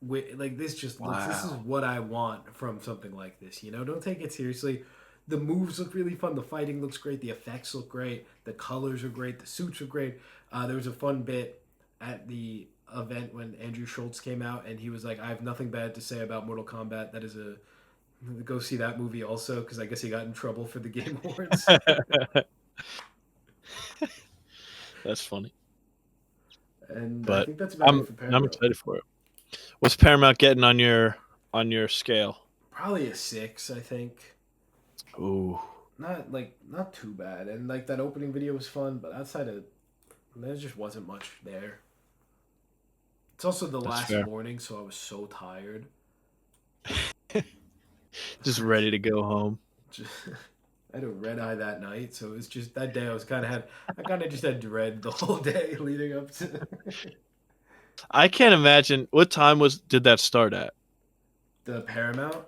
Like this just looks. This is Wow. what I want from something like this. You know, don't take it seriously. The moves look really fun. The fighting looks great. The effects look great. The colors are great. The suits are great. There was a fun bit at the event when Andrew Schultz came out and he was like, "I have nothing bad to say about Mortal Kombat. That is a go see that movie also because I guess he got in trouble for the Game Awards." That's funny, And I but think that's about it for I'm Paramount. excited for it. What's Paramount getting on your scale? Probably a 6, I think. Ooh, Not too bad. And like that opening video was fun, but outside of there just wasn't much there. It's also the that's last fair. morning, so I was so tired. Just ready to go home. Just, I had a red eye that night, so it was just that day. I kind of just had dread the whole day leading up to I can't imagine what time was did that start at? the Paramount.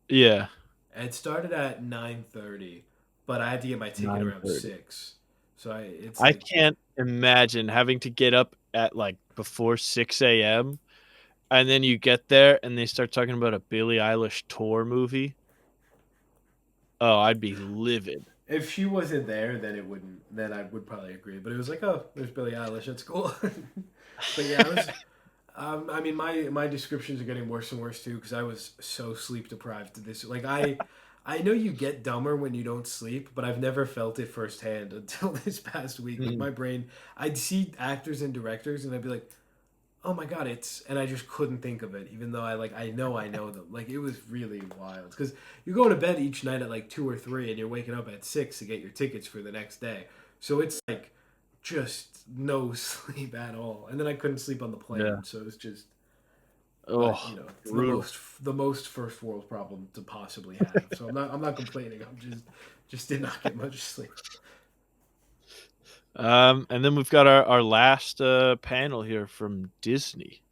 Yeah, It started at 9:30, but I had to get my ticket around 9:30. 6. So it's I like can't imagine having to get up at like before 6 a.m. and then you get there and they start talking about a Billie Eilish tour movie. Oh, I'd be livid. if she wasn't there, then it wouldn't. Then I would probably agree. But it was like, oh, there's Billie Eilish. That's cool. But yeah, I was. I mean, my descriptions are getting worse and worse too because I was so sleep deprived. This like I know you get dumber when you don't sleep, but I've never felt it firsthand until this past week. Like Mhm. my brain, I'd see actors and directors, and I'd be like, "Oh my god, it's," and I just couldn't think of it, even though I know them. Like it was really wild because you're going to bed each night at like 2 or 3, and you're waking up at 6 to get your tickets for the next day. So it's like just no sleep at all, and then I couldn't sleep on the Yeah. plane, so it was just. But Oh, it's brutal. the most first world problem to possibly have. So I'm not complaining. I'm just did not get much sleep. And then we've got our last panel here from Disney.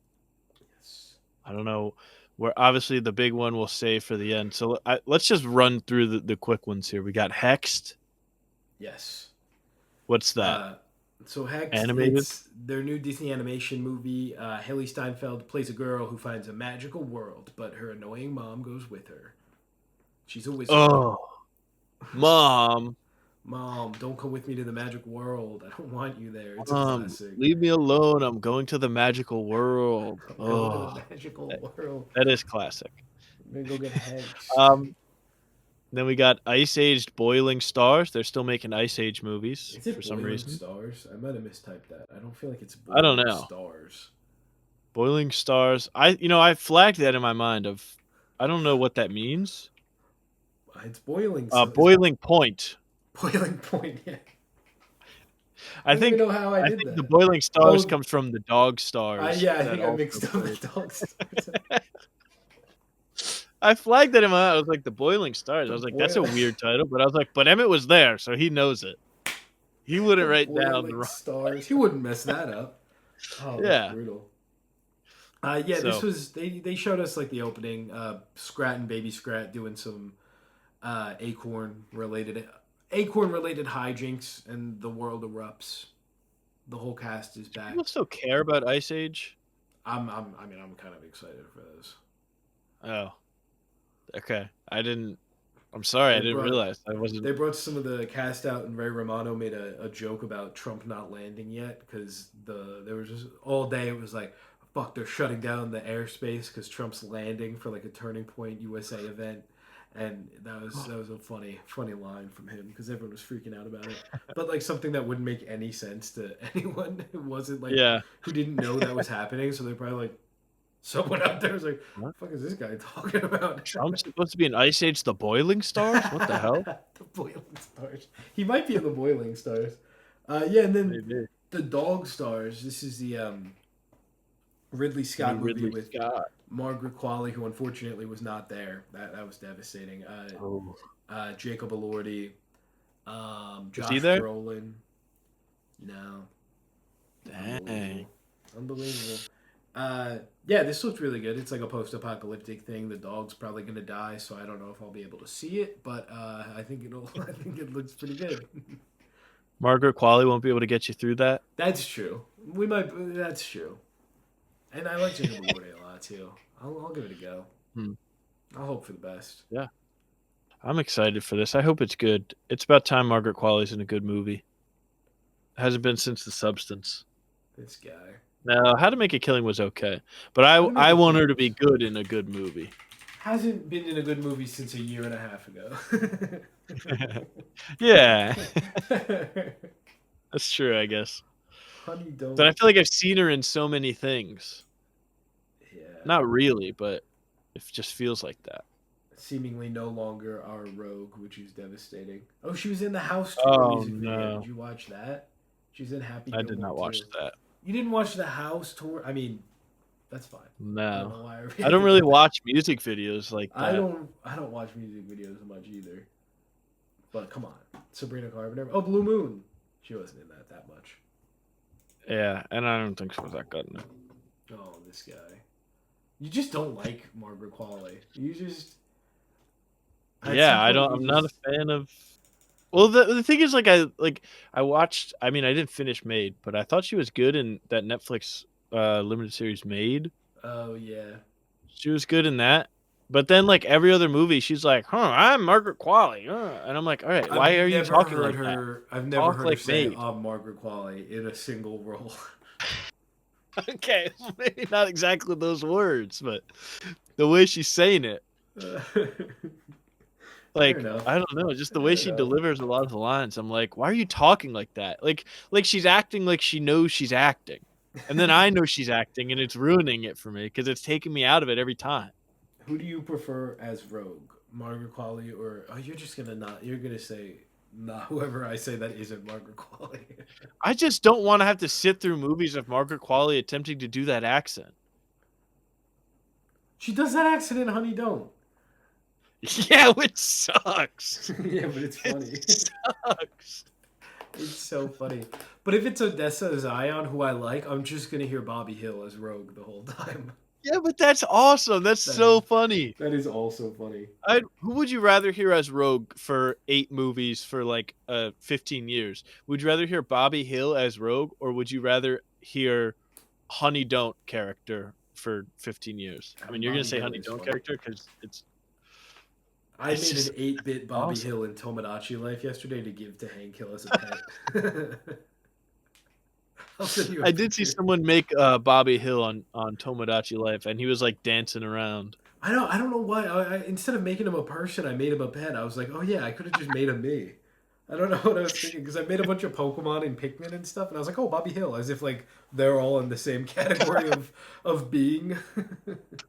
Yes. I don't know where obviously the big one we'll save for the end. So let's just run through the quick ones here. We got Hexed. Yes. What's that? Uh, so Hex, Animated? it's their new Disney animation movie. Haley Steinfeld plays a girl who finds a magical world, but her annoying mom goes with her. She's a wizard. Oh, mom, Mom, don't come with me to the magic world. I don't want you there. It's a mom, classic. leave me alone. I'm going to the magical world. I'm going to the Oh, magical that, world. that is classic. I'm gonna go get hexed. Um, then we got Ice Aged Boiling Stars. They're still making Ice Age movies Is for it some boiling reason. stars? I might have mistyped that. I don't feel like it's I don't boiling know. stars. Boiling Stars. I flagged that in my mind of I don't know what that means. It's boiling. So it's Boiling Point. boiling point. Yeah. I I don't even think know how I I did think the that. Boiling Stars Oh, comes from the Dog Stars yeah. I that think I also mixed up the played. dog stars. I flagged that in my. I was like the Boiling Stars. I The was like that's a boil. weird title, but I was like, but Emmett was there, so he knows it. He The wouldn't write down the boiling wrong. stars. He wouldn't mess that up. Oh, that's Yeah. brutal. Yeah, this So was they showed us like the opening. Scrat and Baby Scrat doing some acorn related hijinks, and the world erupts. The whole cast is people back. still care about Ice Age. I mean, I'm kind of excited for this. Oh, okay. I didn't. I'm sorry. I They didn't brought realize I wasn't. they brought some of the cast out, and Ray Romano made a joke about Trump not landing yet because there was just all day it was like, fuck, they're shutting down the airspace because Trump's landing for like a Turning Point USA event, and that was a funny line from him because everyone was freaking out about it, but like something that wouldn't make any sense to anyone who wasn't like Yeah. who didn't know that was happening, so they're probably like, Someone out there was like, What? "What the fuck is this guy talking about?" Trump's supposed to be in Ice Age: The Boiling Stars? What the hell? The Boiling Stars. He might be in the Boiling Stars. Yeah, and then Maybe. the Dog Stars. This is the Ridley New Scott movie Ridley with Scott. Margaret Qualley, who unfortunately was not there. That was devastating. Oh. Jacob Elordi, Is he Josh there? Brolin. No, Dang. unbelievable. Yeah, this looks really good. It's like a post-apocalyptic thing. The dog's probably gonna die, so I don't know if I'll be able to see it, but I think it'll. I think it looks pretty good. Margaret Qualley won't be able to get you through that? That's true. We might. That's true. And I like Jacob Elordi a lot too. I'll give it a go. Hmm. I'll hope for the best. Yeah. I'm excited for this. I hope it's good. It's about time Margaret Qualley's in a good movie. Hasn't been since The Substance. This guy. No, How to Make a Killing was okay, but How to Make I a want Killing her to be good in a good movie. Hasn't been in a good movie since a year and a half ago. Yeah, that's true, I guess. Honey, don't. But I feel like I've seen her in so many things. Yeah. Not really, but it just feels like that. Seemingly no longer our rogue, which is devastating. Oh, she was in the House Tour Oh music video. no, Did you watch that? She's in Happy I did Gilmore not watch too. that. You didn't watch the House Tour? I mean, that's fine. I don't No, know why I I don't reacted really like that. watch music videos like I that. don't. I don't watch music videos much either. But come on, Sabrina Carpenter. Oh, Blue Moon. She wasn't in that much. Yeah, and I don't think she was that good in it. Oh, this guy. You just don't like Margaret Qualley. You just. At some Yeah, I point, don't. you I'm not a just. fan of. Well, the thing is, I watched. I mean, I didn't finish Made, but I thought she was good in that Netflix limited series Made. Oh yeah. She was good in that. But then, like every other movie, she's like, "Huh, I'm Margaret Qualley," and I'm like, "All right, why are you talking like that? I've never Talk heard her like say Made." I'm Margaret Qualley in a single role. Okay, maybe not exactly those words, but the way she's saying it, Fair like enough. I don't know, just the way Fair she enough. delivers a lot of the lines. I'm like, why are you talking like that? Like she's acting like she knows she's acting, and then I know she's acting, and it's ruining it for me because it's taking me out of it every time. Who do you prefer as Rogue, Margaret Qualley, or you're just gonna not? You're gonna say nah. Whoever I say that isn't Margaret Qualley. I just don't want to have to sit through movies of Margaret Qualley attempting to do that accent. She does that accent in Honey Don't. Yeah, which sucks. Yeah, but it's It funny. sucks. It's so funny. But if it's Odessa Zion, who I like, I'm just gonna hear Bobby Hill as Rogue the whole time. Yeah, but that's awesome. That's That is so funny. that is also funny. Who would you rather hear as Rogue for 8 movies for like 15 years? Would you rather hear Bobby Hill as Rogue, or would you rather hear Honey Don't character for 15 years? I mean, you're gonna Bobby say Hill Honey is Don't funny. character because I it's made an just 8-bit Bobby awesome. Hill in Tomodachi Life yesterday to give to Hank Hill as a pet. I'll send you a I did see picture. someone make Bobby Hill on Tomodachi Life, and he was like dancing around. I don't know why. Instead of making him a person, I made him a pet. I was like, oh yeah, I could have just made him me. I don't know what I was thinking because I made a bunch of Pokemon and Pikmin and stuff, and I was like, oh, Bobby Hill, as if like they're all in the same category of being.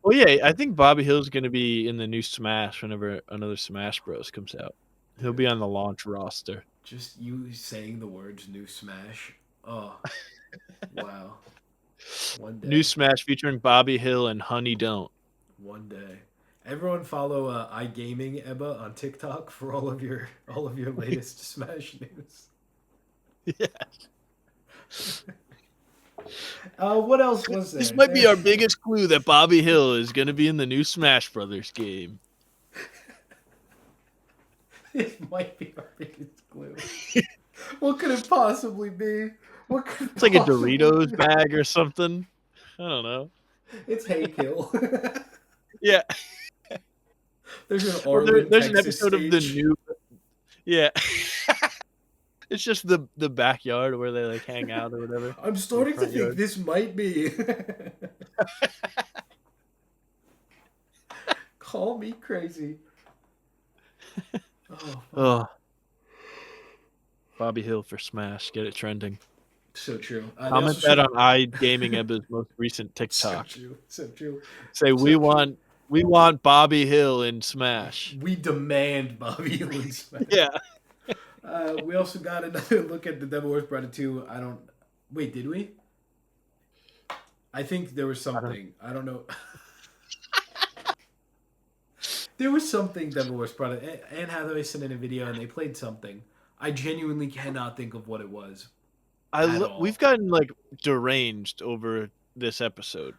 Well, yeah, I think Bobby Hill's gonna be in the new Smash whenever another Smash Bros comes out. He'll be Dude, on the launch roster. just you saying the words "new Smash." Oh, wow. One New day. Smash featuring Bobby Hill and Honey Don't. One day. Everyone follow iGaming Ebba on TikTok for all of your latest Smash news. Yeah. What else was This there? might be our biggest clue that Bobby Hill is going to be in the new Smash Brothers game. It might be our biggest clue. What could it possibly be? What could it It's like a possibly Doritos be? bag or something. I don't know. It's Hank Hill. Yeah. There's an Well, Arlen, there's an Texas episode of the stage. new. Yeah. It's just the backyard where they like hang out or whatever. I'm The starting to front think yard. this might be. Call me crazy. Oh, fuck. Oh, Bobby Hill for Smash. Get it trending. So true. They Comment also that showed. on iGaming Ebba's most recent So TikTok. true. So true. Say So true. we want Bobby Hill in Smash. We demand Bobby Hill's Smash. Yeah. We also got another look at the Devil Wears Prada 2. I don't. Wait, did we? I think there was I don't something. I don't know. There was something Devil Wears Prada. Anne Hathaway sent in a video and they played something. I genuinely cannot think of what it was at we've all. gotten like deranged over this episode.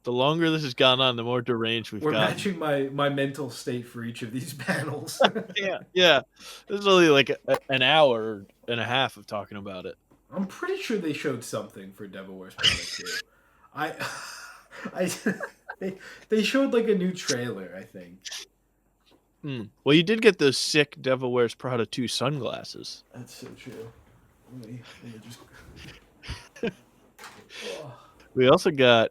The longer this has gone on, the more deranged we've We're gotten. matching my mental state for each of these panels. Yeah, yeah. This is only like an hour and a half of talking about it. I'm pretty sure they showed something for Devil Wears Prada 2. I, I, they, they showed like a new trailer. I think Well, you did get those sick Devil Wears Prada 2 sunglasses. that's so true. Let me just. Oh. We also got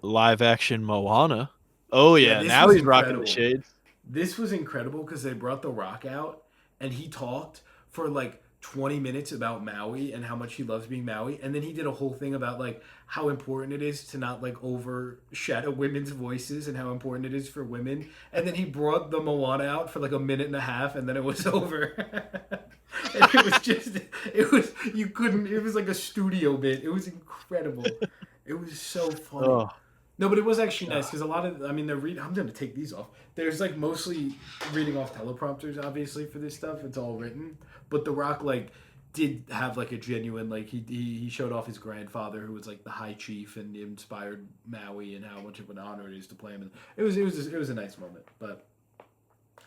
live action Moana. Oh Yeah, yeah, this now was he's rocking the incredible. shades. This was incredible because they brought The Rock out and he talked for like 20 minutes about Maui and how much he loves being Maui, and then he did a whole thing about like how important it is to not like overshadow women's voices and how important it is for women, and then he brought the Moana out for like a minute and a half and then it was over. And it was just, it was, you couldn't, it was like a studio bit. It was incredible. It was so funny. Oh, No, but it was actually nice because a lot of, I mean, they're reading. I'm gonna take these off. There's like mostly reading off teleprompters, obviously for this stuff. It's all written, but The Rock like did have like a genuine like he showed off his grandfather who was like the high chief and inspired Maui and how much of an honor it is to play him. And it was a nice moment, but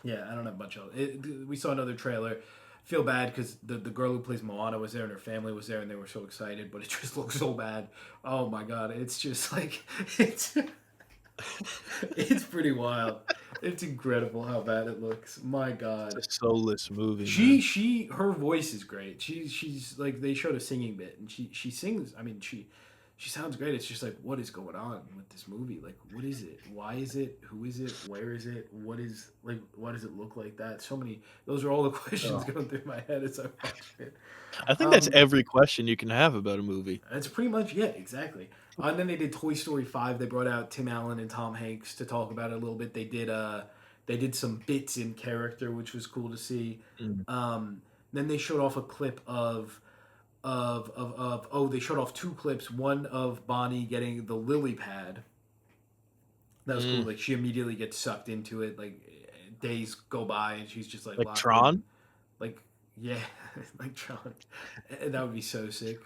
yeah, I don't have much else. We saw another trailer. Feel bad because the girl who plays Moana was there and her family was there and they were so excited, but it just looks so bad. Oh my god, it's just like it's it's pretty wild. It's incredible how bad it looks. My god. it's a soulless movie, She man. she her voice is great. She's like they showed a singing bit and she sings. I mean she sounds great. It's just like what is going on with this movie? Like what is it? Why is it? Who is it? Where is it? What is like? Why does it look like that? So many. Those are all the questions Oh. going through my head as I watch it. I think that's Um, every question you can have about a movie. that's pretty much yeah, exactly. And then they did Toy Story 5. They brought out Tim Allen and Tom Hanks to talk about it a little bit. They did some bits in character, which was cool to see. Mm. Then they showed off a clip of oh they showed off two clips. One of Bonnie getting the lily pad. That was cool. Mm. Like she immediately gets sucked into it. Like days go by and she's just like Like locked in. Tron? Like yeah, like Tron. That would be so sick.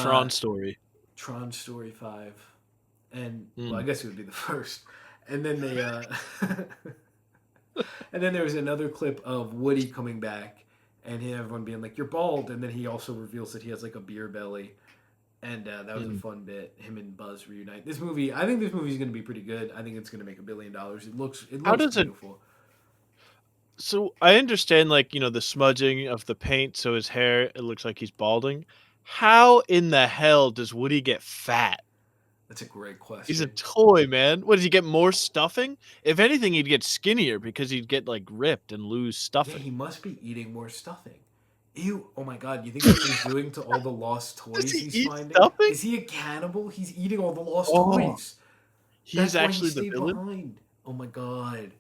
Tron story. Tron Story 5. And well, I Mm. guess it would be the first. And then they and then there was another clip of Woody coming back and everyone being like, "You're bald," and then he also reveals that he has like a beer belly, and that was a Mm. fun bit. Him and Buzz reunite. This movie, I think this movie is going to be pretty good. I think it's going to make $1 billion. It How looks does it beautiful. So I understand like, the smudging of the paint so his hair it looks like he's balding. How in the hell does Woody get fat? That's a great He's a question. toy, man. What does he get more stuffing? If anything, he'd get skinnier because he'd get like ripped and lose Yeah, stuffing. he must be eating more stuffing. Ew! Oh my god! You think that's what he's doing to all the lost Does toys he he's eat finding? stuffing? Is he a cannibal? He's eating all the lost Oh, toys. he's That's why he actually the stayed villain? behind. Oh my god!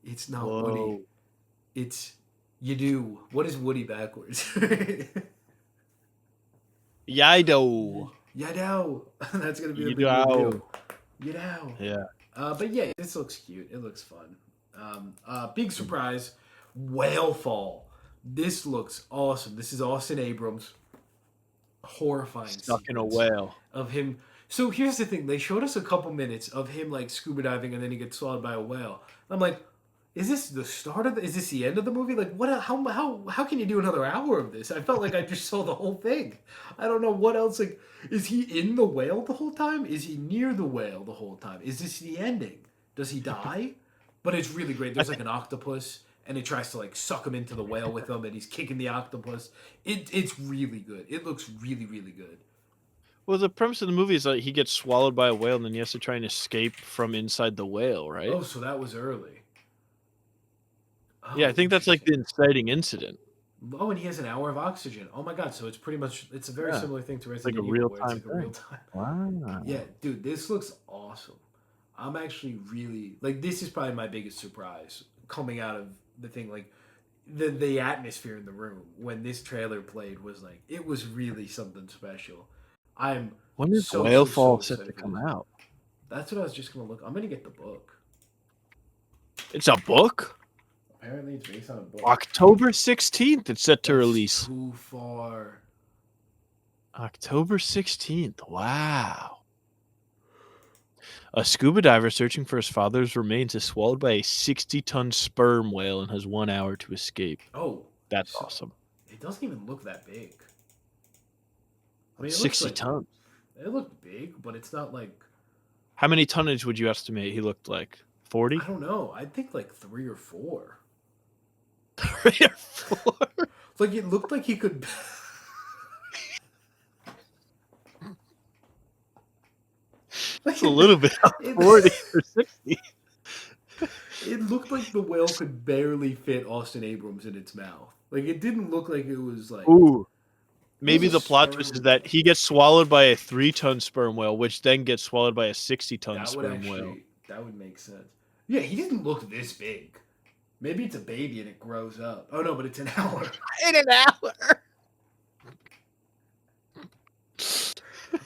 It's not Woody. Whoa. It's you do. What is Woody backwards? Yido. Yadao. That's gonna be the big Yido. reveal. Yadao. Yeah. But yeah, this looks cute. It looks fun. Big surprise, Whale Fall. This looks awesome. This is Austin Abrams. Horrifying Stuck in a sequence whale. of him. So here's the thing: they showed us a couple minutes of him like scuba diving, and then he gets swallowed by a whale. I'm like, is this the start of? Is this the end of the movie? Like, what? How can you do another hour of this? I felt like I just saw the whole thing. I don't know what else. Like, is he in the whale the whole time? Is he near the whale the whole time? Is this the ending? Does he die? But it's really great. I There's like think an octopus, and it tries to like suck him into the whale with him, and he's kicking the octopus. It's really good. It looks really really good. well, the premise of the movie is that he gets swallowed by a whale and then he has to try and escape from inside the whale, right? Oh, so that was early. Yeah, Oh, I think that's like interesting. the inciting incident. Oh, and he has an hour of oxygen. Oh my god! So it's pretty much it's a very Yeah, similar thing to like a Resident Evil, real where it's time like a real thing. time. Yeah, Wow. dude, this looks awesome. I'm actually really like this is probably my biggest surprise coming out of the thing. Like the atmosphere in the room when this trailer played was like it was really something special. I'm When is so Whalefall set to excited for come this. out? That's what I was just gonna look. I'm gonna get the book. It's a book. Apparently, it's based on a book. October 16th. It's set to That's release. too far. October 16th. Wow. A scuba diver searching for his father's remains is swallowed by a 60-ton sperm whale and has 1 hour to escape. Oh, That's so awesome. it doesn't even look that big. I mean, it looks 60 like tons. it looked big, but it's not like How many tonnage would you estimate he looked like? 40? I don't know. I think like 3 or 4. 3 or 4? Like it looked like he could. It's Like a little bit of it, 40 or 60. it looked like the whale could barely fit Austin Abrams in its mouth. Like it didn't look like it was like Ooh. it was Maybe a the plot twist is sperm that whale. he gets swallowed by a 3-ton sperm whale, which then gets swallowed by a 60-ton That would sperm whale. actually that would make sense. Yeah, he didn't look this big. Maybe it's a baby and it grows up. Oh no, but it's an hour. In an hour.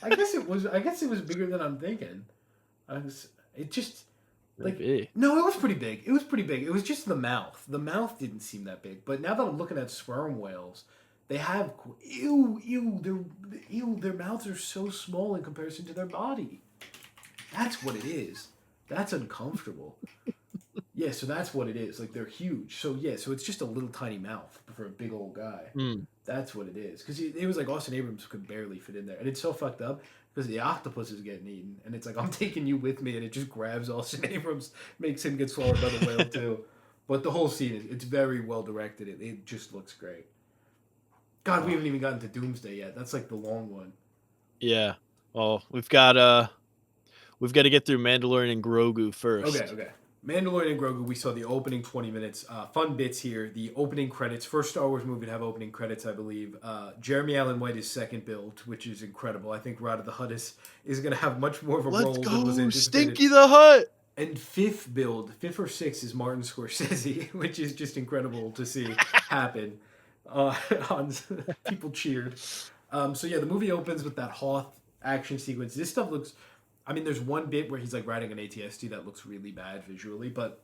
I guess it was. I guess it was bigger than I'm thinking. I was. It just like Maybe. no, it was pretty big. It was pretty big. It was just the mouth. The mouth didn't seem that big. But now that I'm looking at sperm whales, they have their mouths are so small in comparison to their body. That's what it is. That's uncomfortable. Yeah, so that's what it is. Like they're huge. So yeah, so it's just a little tiny mouth for a big old guy. Hmm. That's what it is. Because it was like Austin Abrams could barely fit in there, and it's so fucked up because the octopus is getting eaten, and it's like I'm taking you with me, and it just grabs Austin Abrams, makes him get swallowed by the whale too. But the whole scene it's very well directed. It just looks great. God, we haven't even gotten to Doomsday yet. That's like the long one. Yeah. Well, we've got to get through Mandalorian and Grogu Okay, first. okay. Mandalorian and Grogu, we saw the opening 20 minutes. Fun bits here. The opening credits. First Star Wars movie to have opening credits, I believe. Jeremy Allen White is second build, which is incredible. I think Rod of the Hutt is going to have much more of a Let's role than was go, anticipated. Stinky the Hut. And fifth build, fifth or sixth, is Martin Scorsese, which is just incredible to see happen. On people cheered. So yeah, the movie opens with that Hoth action sequence. This stuff looks. I mean, there's one bit where he's like riding an ATST that looks really bad visually, but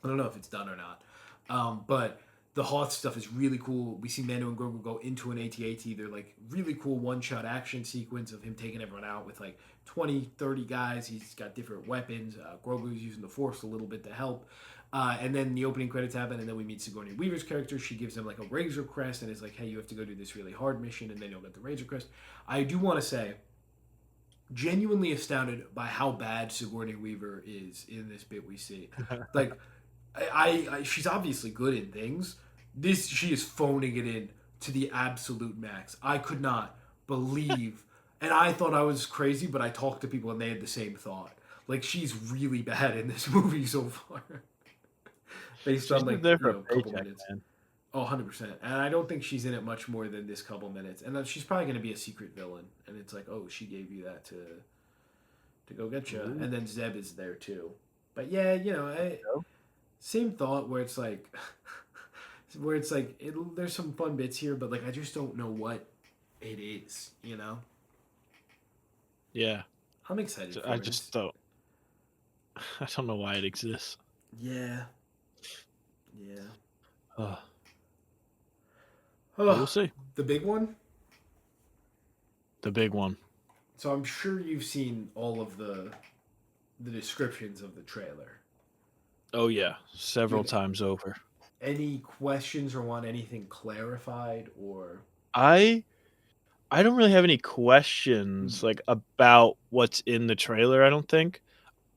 I don't know if it's done or not. But the Hoth stuff is really cool. We see Mando and Grogu go into an AT-AT. They're like really cool one-shot action sequence of him taking everyone out with like 20, 30 guys. He's got different weapons. Grogu's using the Force a little bit to help. And then the opening credits happen, and then we meet Sigourney Weaver's character. She gives him like a Razor Crest and is like, hey, you have to go do this really hard mission, and then you'll get the Razor Crest. I do want to say, genuinely astounded by how bad Sigourney Weaver is in this bit we see. Like, she's obviously good in things. She is phoning it in to the absolute max. I could not believe, and I thought I was crazy, but I talked to people and they had the same thought. Like she's really bad in this movie so far, based She's on just like there for a couple paycheck, minutes. man. Oh, 100%. And I don't think she's in it much more than this couple minutes. And then she's probably going to be a secret villain. And it's like, oh, she gave you that to go get you. Ooh. And then Zeb is there too. But yeah, same thought where it's like, there's some fun bits here, but like I just don't know what it is. Yeah. I'm excited for I it. just don't. I don't know why it exists. Yeah. Yeah. Oh, Oh, we'll see. the big one. The big one. So I'm sure you've seen all of the descriptions of the trailer. Oh yeah, several Dude, times over. any questions or want anything clarified or I don't really have any questions like about what's in the trailer, I don't think.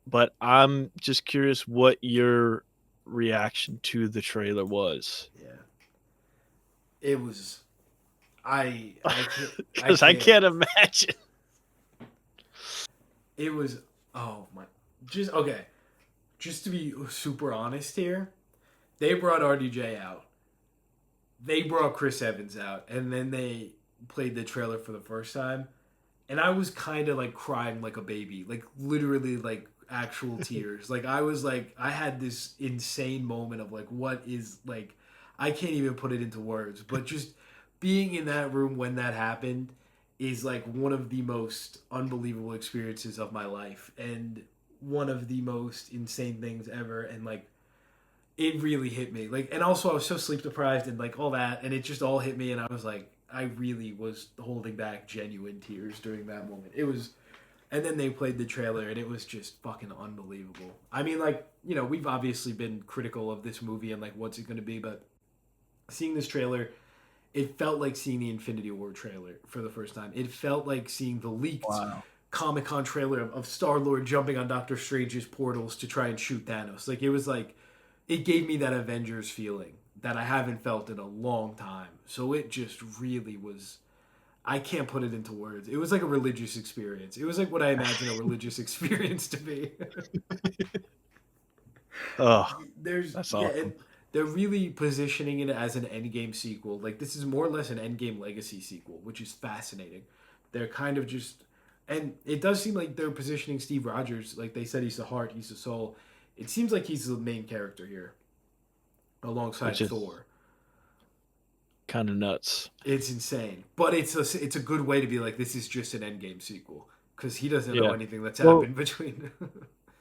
But I'm just curious what your reaction to the trailer was. yeah. It was I can't I Because I can't can't imagine. it was oh my just okay. Just to be super honest here, they brought RDJ out they brought Chris Evans out, and then they played the trailer for the first time, and I was kind of like crying like a baby, like literally like actual tears. Like I was like I had this insane moment of like what is like I can't even put it into words, but just being in that room when that happened is like one of the most unbelievable experiences of my life and one of the most insane things ever, and like it really hit me. Like, and also I was so sleep deprived and like all that, and it just all hit me, and I was like, I really was holding back genuine tears during that moment. It was, and then they played the trailer, and it was just fucking unbelievable. I mean, like, you know, we've obviously been critical of this movie and like what's it going to be, but seeing this trailer, it felt like seeing the Infinity War trailer for the first time. It felt like seeing the leaked Wow. Comic Con trailer of Star Lord jumping on Doctor Strange's portals to try and shoot Thanos. Like, it was like it gave me that Avengers feeling that I haven't felt in a long time. So it just really was. I can't put it into words. It was like a religious experience. It was like what I imagine a religious experience to be. Oh, There's that's yeah, awesome. they're really positioning it as an Endgame sequel. Like this is more or less an Endgame legacy sequel, which is fascinating. They're kind of just, and it does seem like they're positioning Steve Rogers like they said he's the heart, he's the soul. It seems like he's the main character here, alongside Which is Thor. kind of nuts. It's insane, but it's a good way to be like this is just an Endgame sequel because he doesn't know Yeah. anything that's Well, happened between.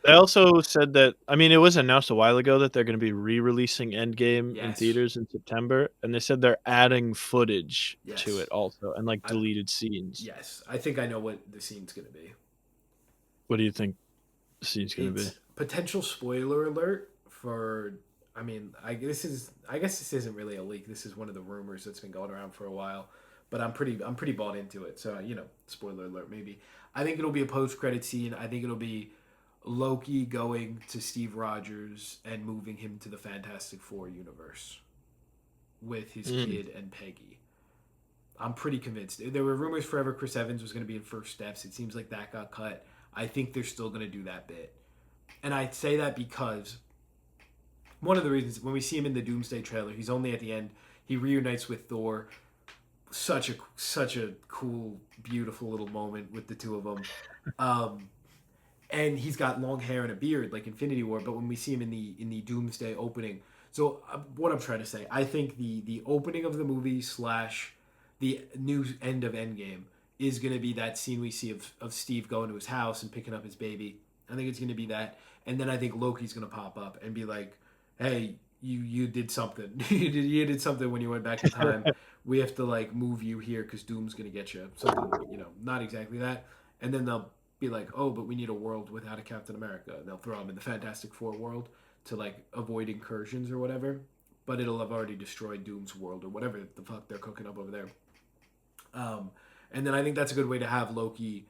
they also said that, I mean, it was announced a while ago that they're going to be re-releasing Endgame in Yes, theaters in September, and they said they're adding footage to yes, it also, and like I deleted scenes. yes. I think I know what the scene's gonna be. What do you think the scene's going to be? It's potential spoiler alert for. I mean, I guess this isn't really a leak. This is one of the rumors that's been going around for a while, but I'm pretty bought into it. So you know, spoiler alert maybe. I think it'll be a post credit scene. I think it'll be Loki going to Steve Rogers and moving him to the Fantastic Four universe with his Mm. kid and Peggy. I'm pretty convinced. There were rumors forever Chris Evans was going to be in First Steps. It seems like that got cut. I think they're still going to do that bit. And I say that because one of the reasons when we see him in the Doomsday trailer, he's only at the end. He reunites with Thor. Such a cool, beautiful little moment with the two of them. Um, and he's got long hair and a beard like Infinity War. But when we see him in the Doomsday opening, so what I'm trying to say, I think the opening of the movie slash the new end of Endgame is going to be that scene we see of Steve going to his house and picking up his baby. I think it's going to be that, and then I think Loki's going to pop up and be like, "Hey, you did something. You did something when you went back in time. We have to like move you here because Doom's going to get you." Something not exactly that, and then they'll be like, "Oh, but we need a world without a Captain America." And they'll throw him in the Fantastic Four world to like avoid incursions or whatever. But it'll have already destroyed Doom's world or whatever the fuck they're cooking up over there. Um, and then I think that's a good way to have Loki.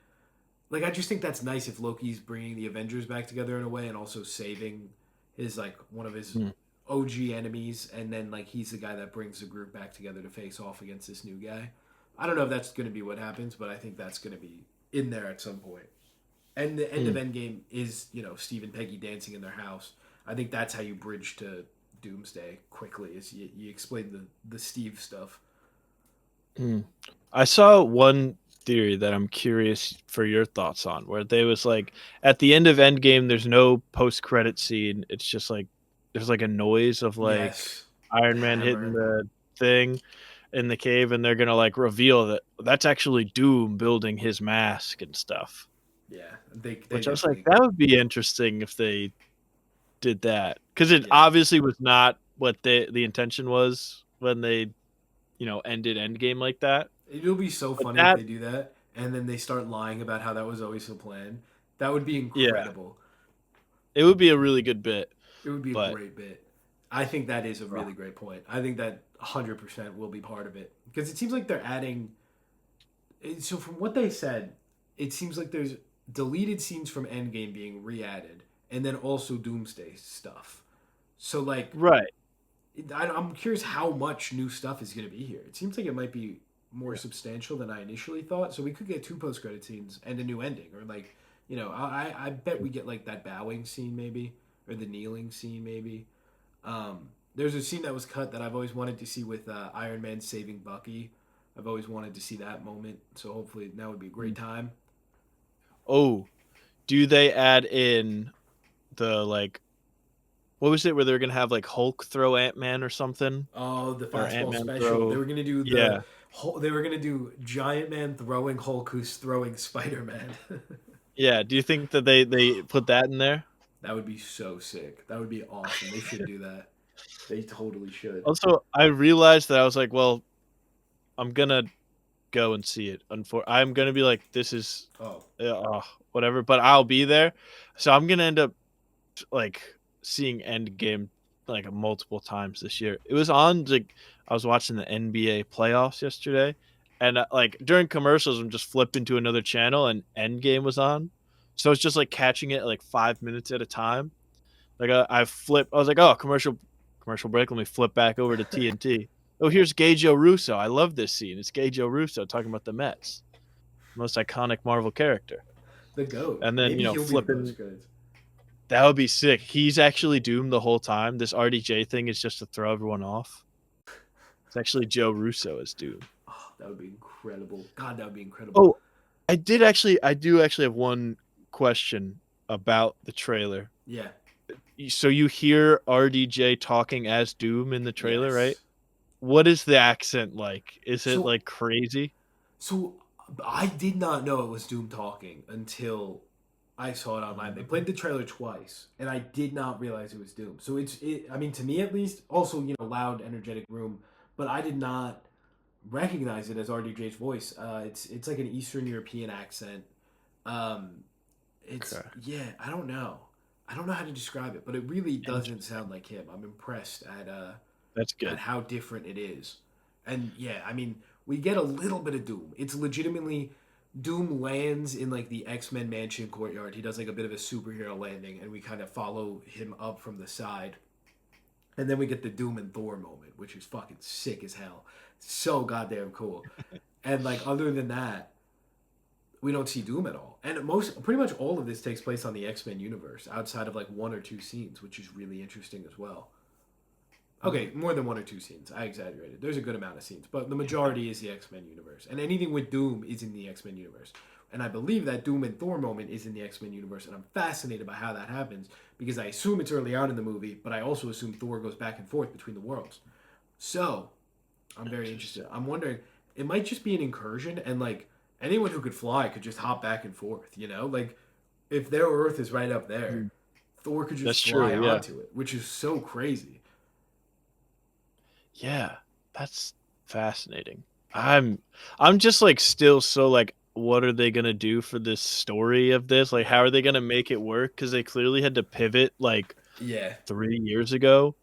Like I just think that's nice if Loki's bringing the Avengers back together in a way, and also saving his like one of his Mm. OG enemies, and then like he's the guy that brings the group back together to face off against this new guy. I don't know if that's going to be what happens, but I think that's going to be in there at some point. And the end of Mm. Endgame is Steve and Peggy dancing in their house. I think that's how you bridge to Doomsday quickly. Is you explain the Steve stuff. Mm. I saw one theory that I'm curious for your thoughts on, where they was like, at the end of Endgame, there's no post credit scene. It's just like there's like a noise of like Yes, the Iron Man hitting hammer. the thing in the cave, and they're gonna like reveal that that's actually Doom building his mask and stuff. Yeah, they Which I was like, definitely. that would be interesting if they did that, because it Yeah, obviously was not what the intention was when they ended Endgame like that. it'll be so But funny if that, they do that, and then they start lying about how that was always the plan. That would be yeah, incredible. it would be a really good bit. It would be a But great bit. I think that is a uh, really great point. I think that 100% will be part of it because it seems like they're adding. So from what they said, it seems like there's deleted scenes from Endgame being re-added, and then also Doomsday stuff. So like, right, I'm curious how much new stuff is going to be here. It seems like it might be more yeah, substantial than I initially thought. So we could get two post-credit scenes and a new ending, or like, I bet we get like that bowing scene maybe, or the kneeling scene maybe. Um, There's a scene that was cut that I've always wanted to see with Iron Man saving Bucky. I've always wanted to see that moment, so hopefully that would be a great time. Oh, do they add in the like what was it where they were gonna have like Hulk throw Ant Man or something, Oh, the or Ant fastball Man special. They throw? were gonna do Yeah, they were gonna do Giant Man throwing Hulk, who's throwing Spider Man. yeah. Do you think that they put that in there? That would be so sick. That would be awesome. They should do that. They totally should. Also, I realized that I was like, well, I'm gonna go and see it. I'm gonna be like, this is Oh, whatever, but I'll be there. So I'm gonna end up like seeing Endgame like multiple times this year. It was on like I was watching the NBA playoffs yesterday, and like during commercials, I'm just flipping to another channel, and Endgame was on. So it's just like catching it like 5 minutes at a time. Like I flip. I was like, oh, commercial break. Let me flip back over to TNT. Oh, here's Gay Joe Russo. I love this scene. It's Gay Joe Russo talking about the Mets, most iconic Marvel character. the goat. And then Maybe he'll be the flipping. post credits. That would be sick. He's actually Doom the whole time. This RDJ thing is just to throw everyone off. It's actually Joe Russo as Doom. Oh, that would be incredible. God, that would be incredible. Oh, I do actually have one question about the trailer. Yeah. So you hear RDJ talking as Doom in the trailer, right? Yes. What is the accent like? Is it So like crazy? so I did not know it was Doom talking until I saw it online. They played the trailer twice, and I did not realize it was Doom. So I mean, to me at least, also loud, energetic room, but I did not recognize it as RDJ's voice. It's like an Eastern European accent. Um, it's Okay. yeah, I don't know. I don't know how to describe it, but it really doesn't Interesting. sound like him. I'm impressed That's at good. how different it is. And yeah, I mean, we get a little bit of Doom. It's legitimately Doom lands in like the X-Men mansion courtyard. He does like a bit of a superhero landing and we kind of follow him up from the side. And then we get the Doom and Thor moment, which is fucking sick as hell. So goddamn cool. And like other than that, we don't see Doom at all. And pretty much all of this takes place on the X-Men universe outside of like one or two scenes, which is really interesting as well. Okay, more than one or two scenes. I exaggerated. There's a good amount of scenes, but the majority is the X Men universe. And anything with Doom is in the X Men universe. And I believe that Doom and Thor moment is in the X Men universe, and I'm fascinated by how that happens because I assume it's early on in the movie, but I also assume Thor goes back and forth between the worlds. So I'm very interested. I'm wondering, it might just be an incursion, and like anyone who could fly could just hop back and forth. Like if their Earth is right up there, Mhm. Thor could That's just fly true. Yeah. onto it, which is so crazy. Yeah, that's fascinating. I'm I'm just like still so like what are they going to do for this story of this? Like how are they going to make it work cuz they clearly had to pivot like Yeah, 3 years ago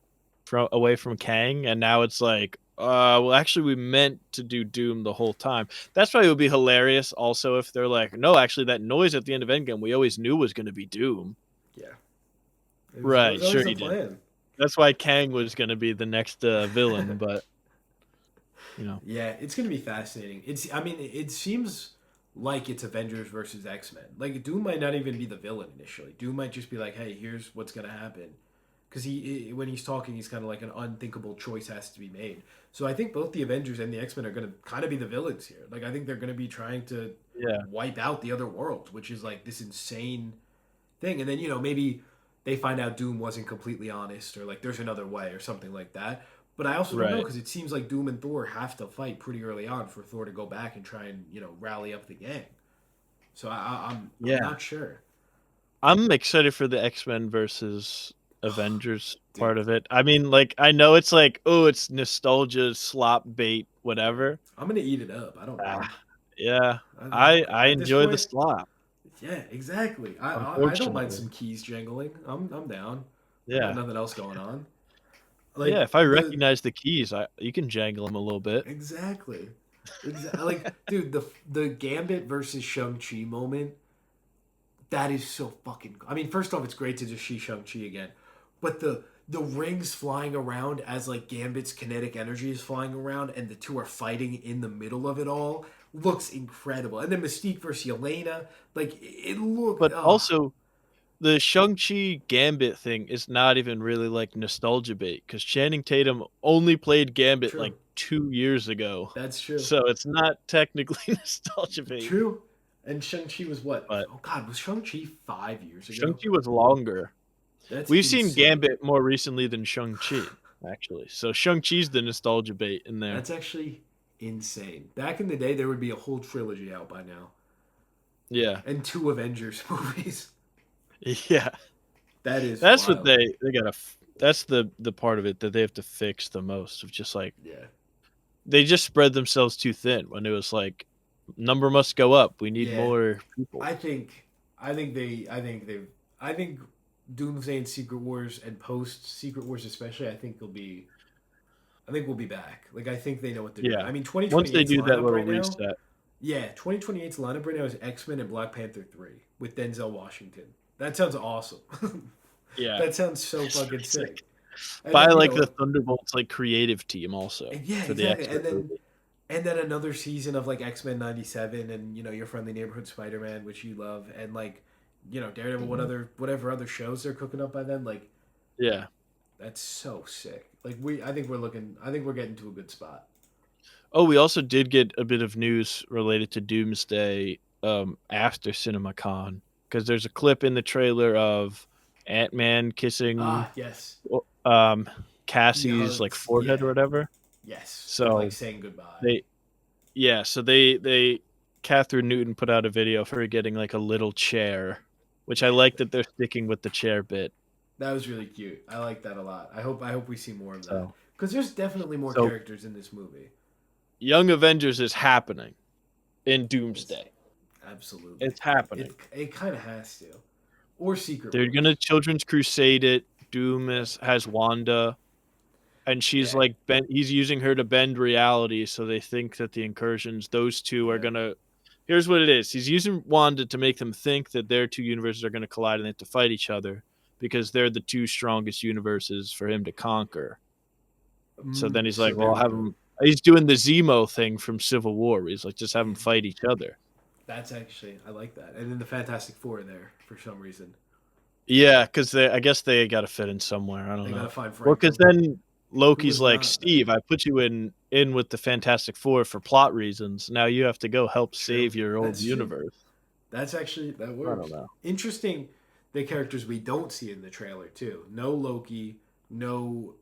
from away from Kang and now it's like well actually we meant to do Doom the whole time. That's why it would be hilarious also if they're like no actually that noise at the end of Endgame we always knew was going to be Doom. yeah. It Right, was sure always a you did. plan. That's why Kang was going to be the next villain but you know. Yeah, it's gonna be fascinating. I mean, it seems like it's Avengers versus X Men. Like Doom might not even be the villain initially. Doom might just be like, "Hey, here's what's gonna happen," because when he's talking, he's kind of like an unthinkable choice has to be made. So I think both the Avengers and the X Men are gonna kind of be the villains here. Like I think they're gonna be trying to Yeah. wipe out the other worlds, which is like this insane thing. And then maybe they find out Doom wasn't completely honest, or like there's another way, or something like that. But I also don't know Right. because it seems like Doom and Thor have to fight pretty early on for Thor to go back and try and rally up the gang. So I'm Yeah. not sure, I'm excited for the X-Men versus Avengers dude. part of it. I mean, like, I know it's like, oh, it's nostalgia, slop bait, whatever. I'm gonna eat it up. I don't Ah, mind. yeah. I At this enjoy the point, slop, yeah, exactly. I don't mind unfortunately. some keys jangling. I'm down. I got Yeah. nothing else going on. Yeah, Like if I the recognize the keys, you can jangle them a little bit. exactly, like dude, the Gambit versus Shang Chi moment. That is so fucking. I mean, first off, it's great to just see Shang Chi again, but the rings flying around as like Gambit's kinetic energy is flying around, and the two are fighting in the middle of it all looks incredible. And then Mystique versus Yelena, like it looked. But also, the Shang-Chi Gambit thing is not even really like nostalgia bait because Channing Tatum only played Gambit True. like 2 years ago, That's true. so it's not technically nostalgia bait. True. And Shang-Chi was what? But Oh God, was Shang-Chi 5 years ago? Shang-Chi was longer. That's We've seen insane. Gambit more recently than Shang-Chi, actually. So Shang-Chi's the nostalgia bait in there. That's actually insane. Back in the day, there would be a whole trilogy out by now, Yeah, and two Avengers movies. yeah. That is That's what wild. they gotta. That's the part of it that they have to fix the most. Of just like Yeah. they just spread themselves too thin when it was like number must go up. We need Yeah. more people. I think. I think Doomsday and Secret Wars and post Secret Wars especially. I think we'll be back. Like I think they know what they're doing. Yeah. I mean, Once they 2028's do that lineup little right now. reset. Yeah, 2028's lineup right now is X-Men and Black Panther 3 with Denzel Washington. That sounds awesome. Yeah. That sounds so It's fucking pretty sick. sick. And By then like the Thunderbolts like creative team also yeah, for the exactly. X-Men movie. And then another season of like X-Men 97 and your friendly neighborhood Spider-Man which you love and like Daredevil Mhm. whatever other shows they're cooking up by then like Yeah. that's so sick. Like I think we're getting to a good spot. Oh, we also did get a bit of news related to Doomsday after CinemaCon because there's a clip in the trailer of Ant-Man kissing Ah, yes. um, He Cassie's like hugs. forehead or Yeah. whatever. Yes. And like So saying goodbye. they yeah, so they Catherine Newton put out a video of her getting like a little chair, which I Yeah. like that they're sticking with the chair bit. That was really cute. I like that a lot. I hope we see more of that So because there's definitely more so characters in this movie. Young Avengers is happening in It's Doomsday. absolutely. It's happening. It kind of has to. Or Secret They're gonna Wars. Children's Crusade it. Doom Yeah. has Wanda, and she's Yeah. like he's using her to bend reality, so they think that the incursions, those two are Yeah. gonna. Here's what it is: he's using Wanda to make them think that their two universes are gonna collide and they have to fight each other because they're the two strongest universes for him to conquer. So then he's So like, they "Well, would have go. him." He's doing the Zemo thing from Civil War. Where he's like, "Just have them Yeah. fight each other." That's actually I like that. And then the Fantastic Four in there for some reason. Yeah, because I guess they got to fit in somewhere. I don't They got to know. find Well, because Franklin, then who Loki's was like, not there. Steve, I put you in with the Fantastic Four for plot reasons. Now you have to go help True. save your old That's true. universe. That's actually that I don't works. know. Interesting. The characters we don't see in the trailer too. No Loki, no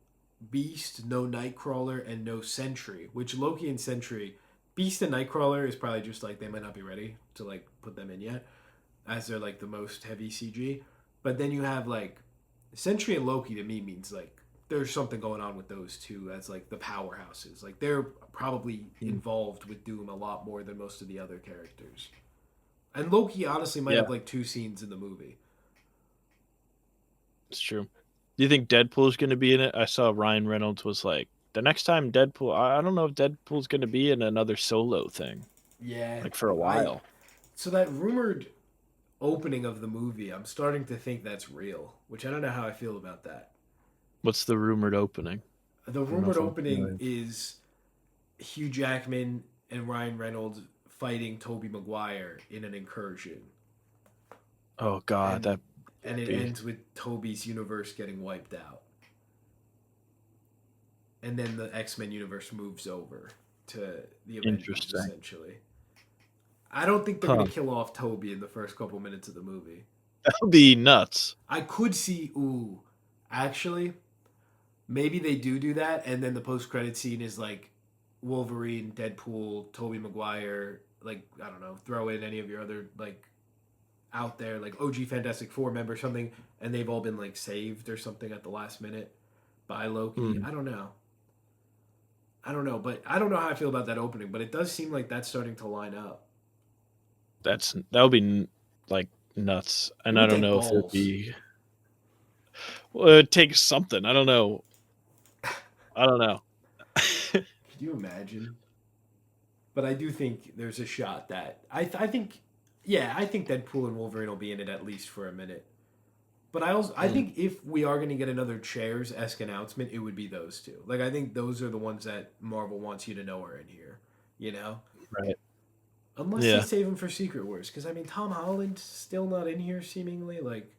Beast, no Nightcrawler, and no Sentry. Which Loki and Sentry, Beast and Nightcrawler is probably just like they might not be ready to like put them in yet, as they're like the most heavy CG. But then you have like Sentry and Loki to me means like there's something going on with those two as like the powerhouses. Like they're probably Mm. involved with Doom a lot more than most of the other characters. And Loki honestly might Yeah, have like two scenes in the movie. it's true. Do you think Deadpool's going to be in it? I saw Ryan Reynolds was like, the next time Deadpool, I don't know if Deadpool's going to be in another solo thing, Yeah, like for a I while. so that rumored opening of the movie, I'm starting to think that's real, which I don't know how I feel about that. What's the rumored opening? The I don't know rumored if I'm opening familiar. is Hugh Jackman and Ryan Reynolds fighting Toby Maguire in an incursion, Oh, God, and that and it be ends with Toby's universe getting wiped out, and then the X Men universe moves over to the Avengers interesting. essentially. I don't think they're gonna Huh. kill off Toby in the first couple minutes of the movie. That would be nuts. I could see, actually, maybe they do that, and then the post credit scene is like Wolverine, Deadpool, Toby Maguire, like I don't know, throw in any of your other like out there like OG Fantastic Four member something, and they've all been like saved or something at the last minute by Loki. Hmm. I don't know. I don't know, but I don't know how I feel about that opening, but it does seem like that's starting to line up. That would be like nuts, It and I would don't take know if it'd balls. be. Well, it takes something. I don't know. I don't know. Could you imagine? But I do think there's a shot that I think, yeah, I think Deadpool and Wolverine will be in it at least for a minute. But I Hmm. think if we are going to get another Chairs esque announcement, it would be those two. Like I think those are the ones that Marvel wants you to know are in here. You know, Right. unless they Yeah. save them for Secret Wars, because I mean Tom Holland's still not in here seemingly. Like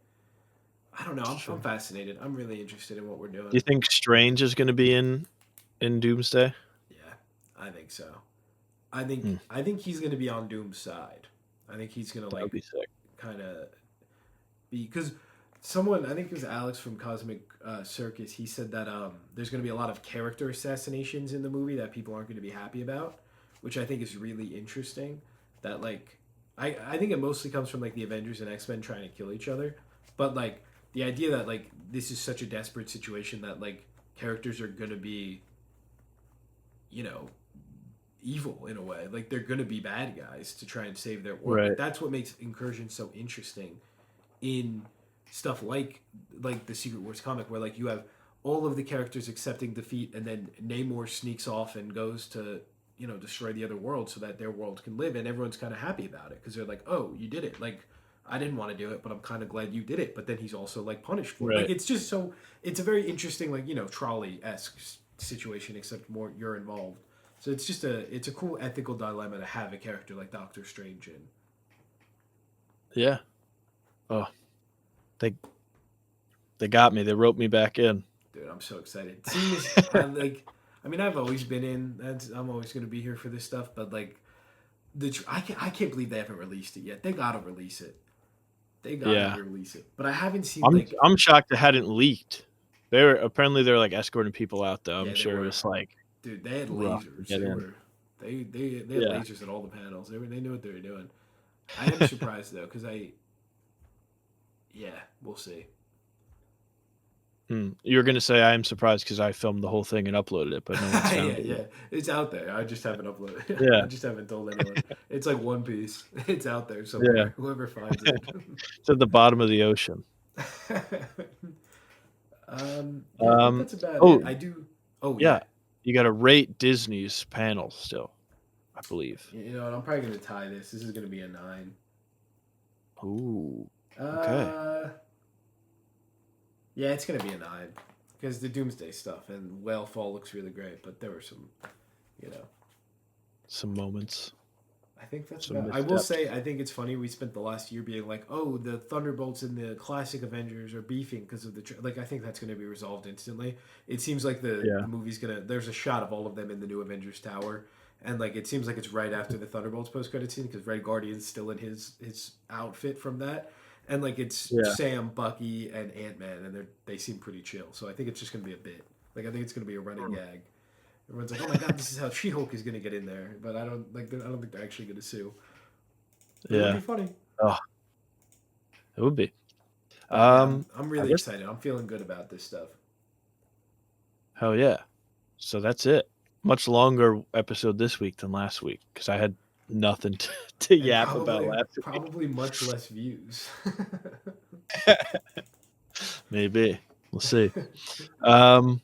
I don't know. It's I'm true. fascinated. I'm really interested in what we're Do doing. you think Strange is going to be in Doomsday? Yeah, I think so. Hmm, I think he's gonna be on Doom's side. I think he's gonna that would like be sick. kind of because someone I think it was Alex from Cosmic Circus. He said that there's gonna be a lot of character assassinations in the movie that people aren't gonna be happy about, which I think is really interesting. That like I think it mostly comes from like the Avengers and X Men trying to kill each other, but like the idea that like this is such a desperate situation that like characters are gonna be, you know, evil in a way. Like they're gonna be bad guys to try and save their world. Like Right. that's what makes Incursion so interesting in stuff like the Secret Wars comic, where like you have all of the characters accepting defeat, and then Namor sneaks off and goes to destroy the other world so that their world can live, and everyone's kind of happy about it because they're like, oh, you did it. Like I didn't want to do it, but I'm kind of glad you did it. But then he's also like punished for it. Like Right. it's just so it's a very interesting like trolley esque situation, except more you're involved. So it's a cool ethical dilemma to have a character like Doctor Strange in. Yeah. Oh, they they got me. They wrote me back in. Dude, I'm so excited. Seeing this, I like. I mean, I've always been in. I'm always going to be here for this stuff. But like, I can't believe they haven't released it yet. They gotta release it. They gotta Yeah. release it. But I haven't seen I'm like. I'm shocked it hadn't leaked. They're like escorting people out though. I'm Yeah, they sure it were. was like Dude, they had rough to lasers. get in. They had Yeah. lasers at all the panels. They knew what they were doing. I am surprised though, because yeah, we'll see. Hmm. You were gonna say I am surprised because I filmed the whole thing and uploaded it, but no one's Yeah, found it yeah, yet. it's out there. I just haven't uploaded. I Yeah. just haven't told anyone. It's like One Piece. It's out there Yeah. somewhere. Whoever finds it. It's at the bottom of the ocean. Yeah, I think Um. that's about it. Oh I do. Oh yeah. yeah. You got to rate Disney's panel still, I believe. You know what? I'm probably gonna tie this. This is gonna be a 9. Ooh. Okay. Uh, yeah, it's gonna be a 9 because the Doomsday stuff and Whale Fall looks really great, but there were some, you know, Some moments. I think that's Some about. I will missteps. say, I think it's funny. We spent the last year being like, "Oh, the Thunderbolts and the classic Avengers are beefing because of the like." I think that's going to be resolved instantly. It seems like the Yeah. movie's gonna. There's a shot of all of them in the new Avengers Tower, and like it seems like it's right after the Thunderbolts post credit scene because Red Guardian's still in his outfit from that, and like it's Yeah. Sam, Bucky, and Ant Man, and they seem pretty chill. So I think it's just going to be a bit. Like I think it's going to be a running gag. Everyone's like, "Oh my god, this is how She Hulk is going to get in there," but I don't like. I don't think they're actually going to sue. But it would be Yeah. funny. Oh, it would be. But yeah, Um. I'm I really guess. excited. I'm feeling good about this stuff. Hell yeah. So that's it. Much longer episode this week than last week because I had nothing to And yap about last week. probably much less views. Maybe we'll see. Um.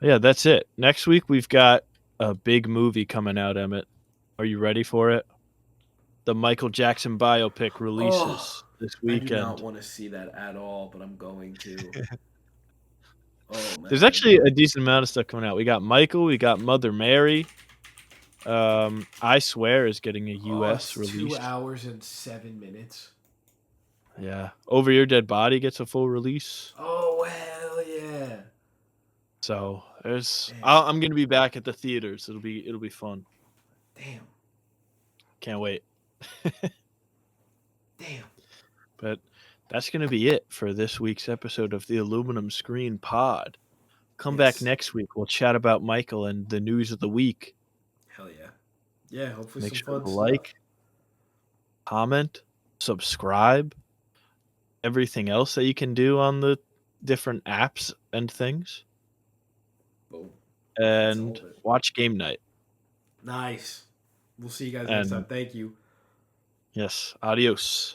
Yeah, that's it. Next week we've got a big movie coming out. Emmett, are you ready for it? The Michael Jackson biopic Oh, releases this I do not weekend. want to see that at all, but I'm going to. Oh There's man. actually a decent amount of stuff coming out. We got Michael. We got Mother Mary. I Swear is getting a Oh, U.S. it's two release. hours and 7 minutes. Yeah. Over Your Dead Body gets a full release. Oh hell yeah! So Man, I'm gonna be back at the theaters. It'll be fun. damn, Can't wait. damn. But that's gonna be it for this week's episode of the Aluminum Screen Pod. Come back Yes, next week. We'll chat about Michael and the news of the week. hell yeah. Yeah, hopefully Make some sure fun to stuff. like, comment, subscribe, everything else that you can do on the different apps and things, Boom. That's all and of it. watch Game Night. Nice. We'll see you guys next time. And Thank you. yes, adios.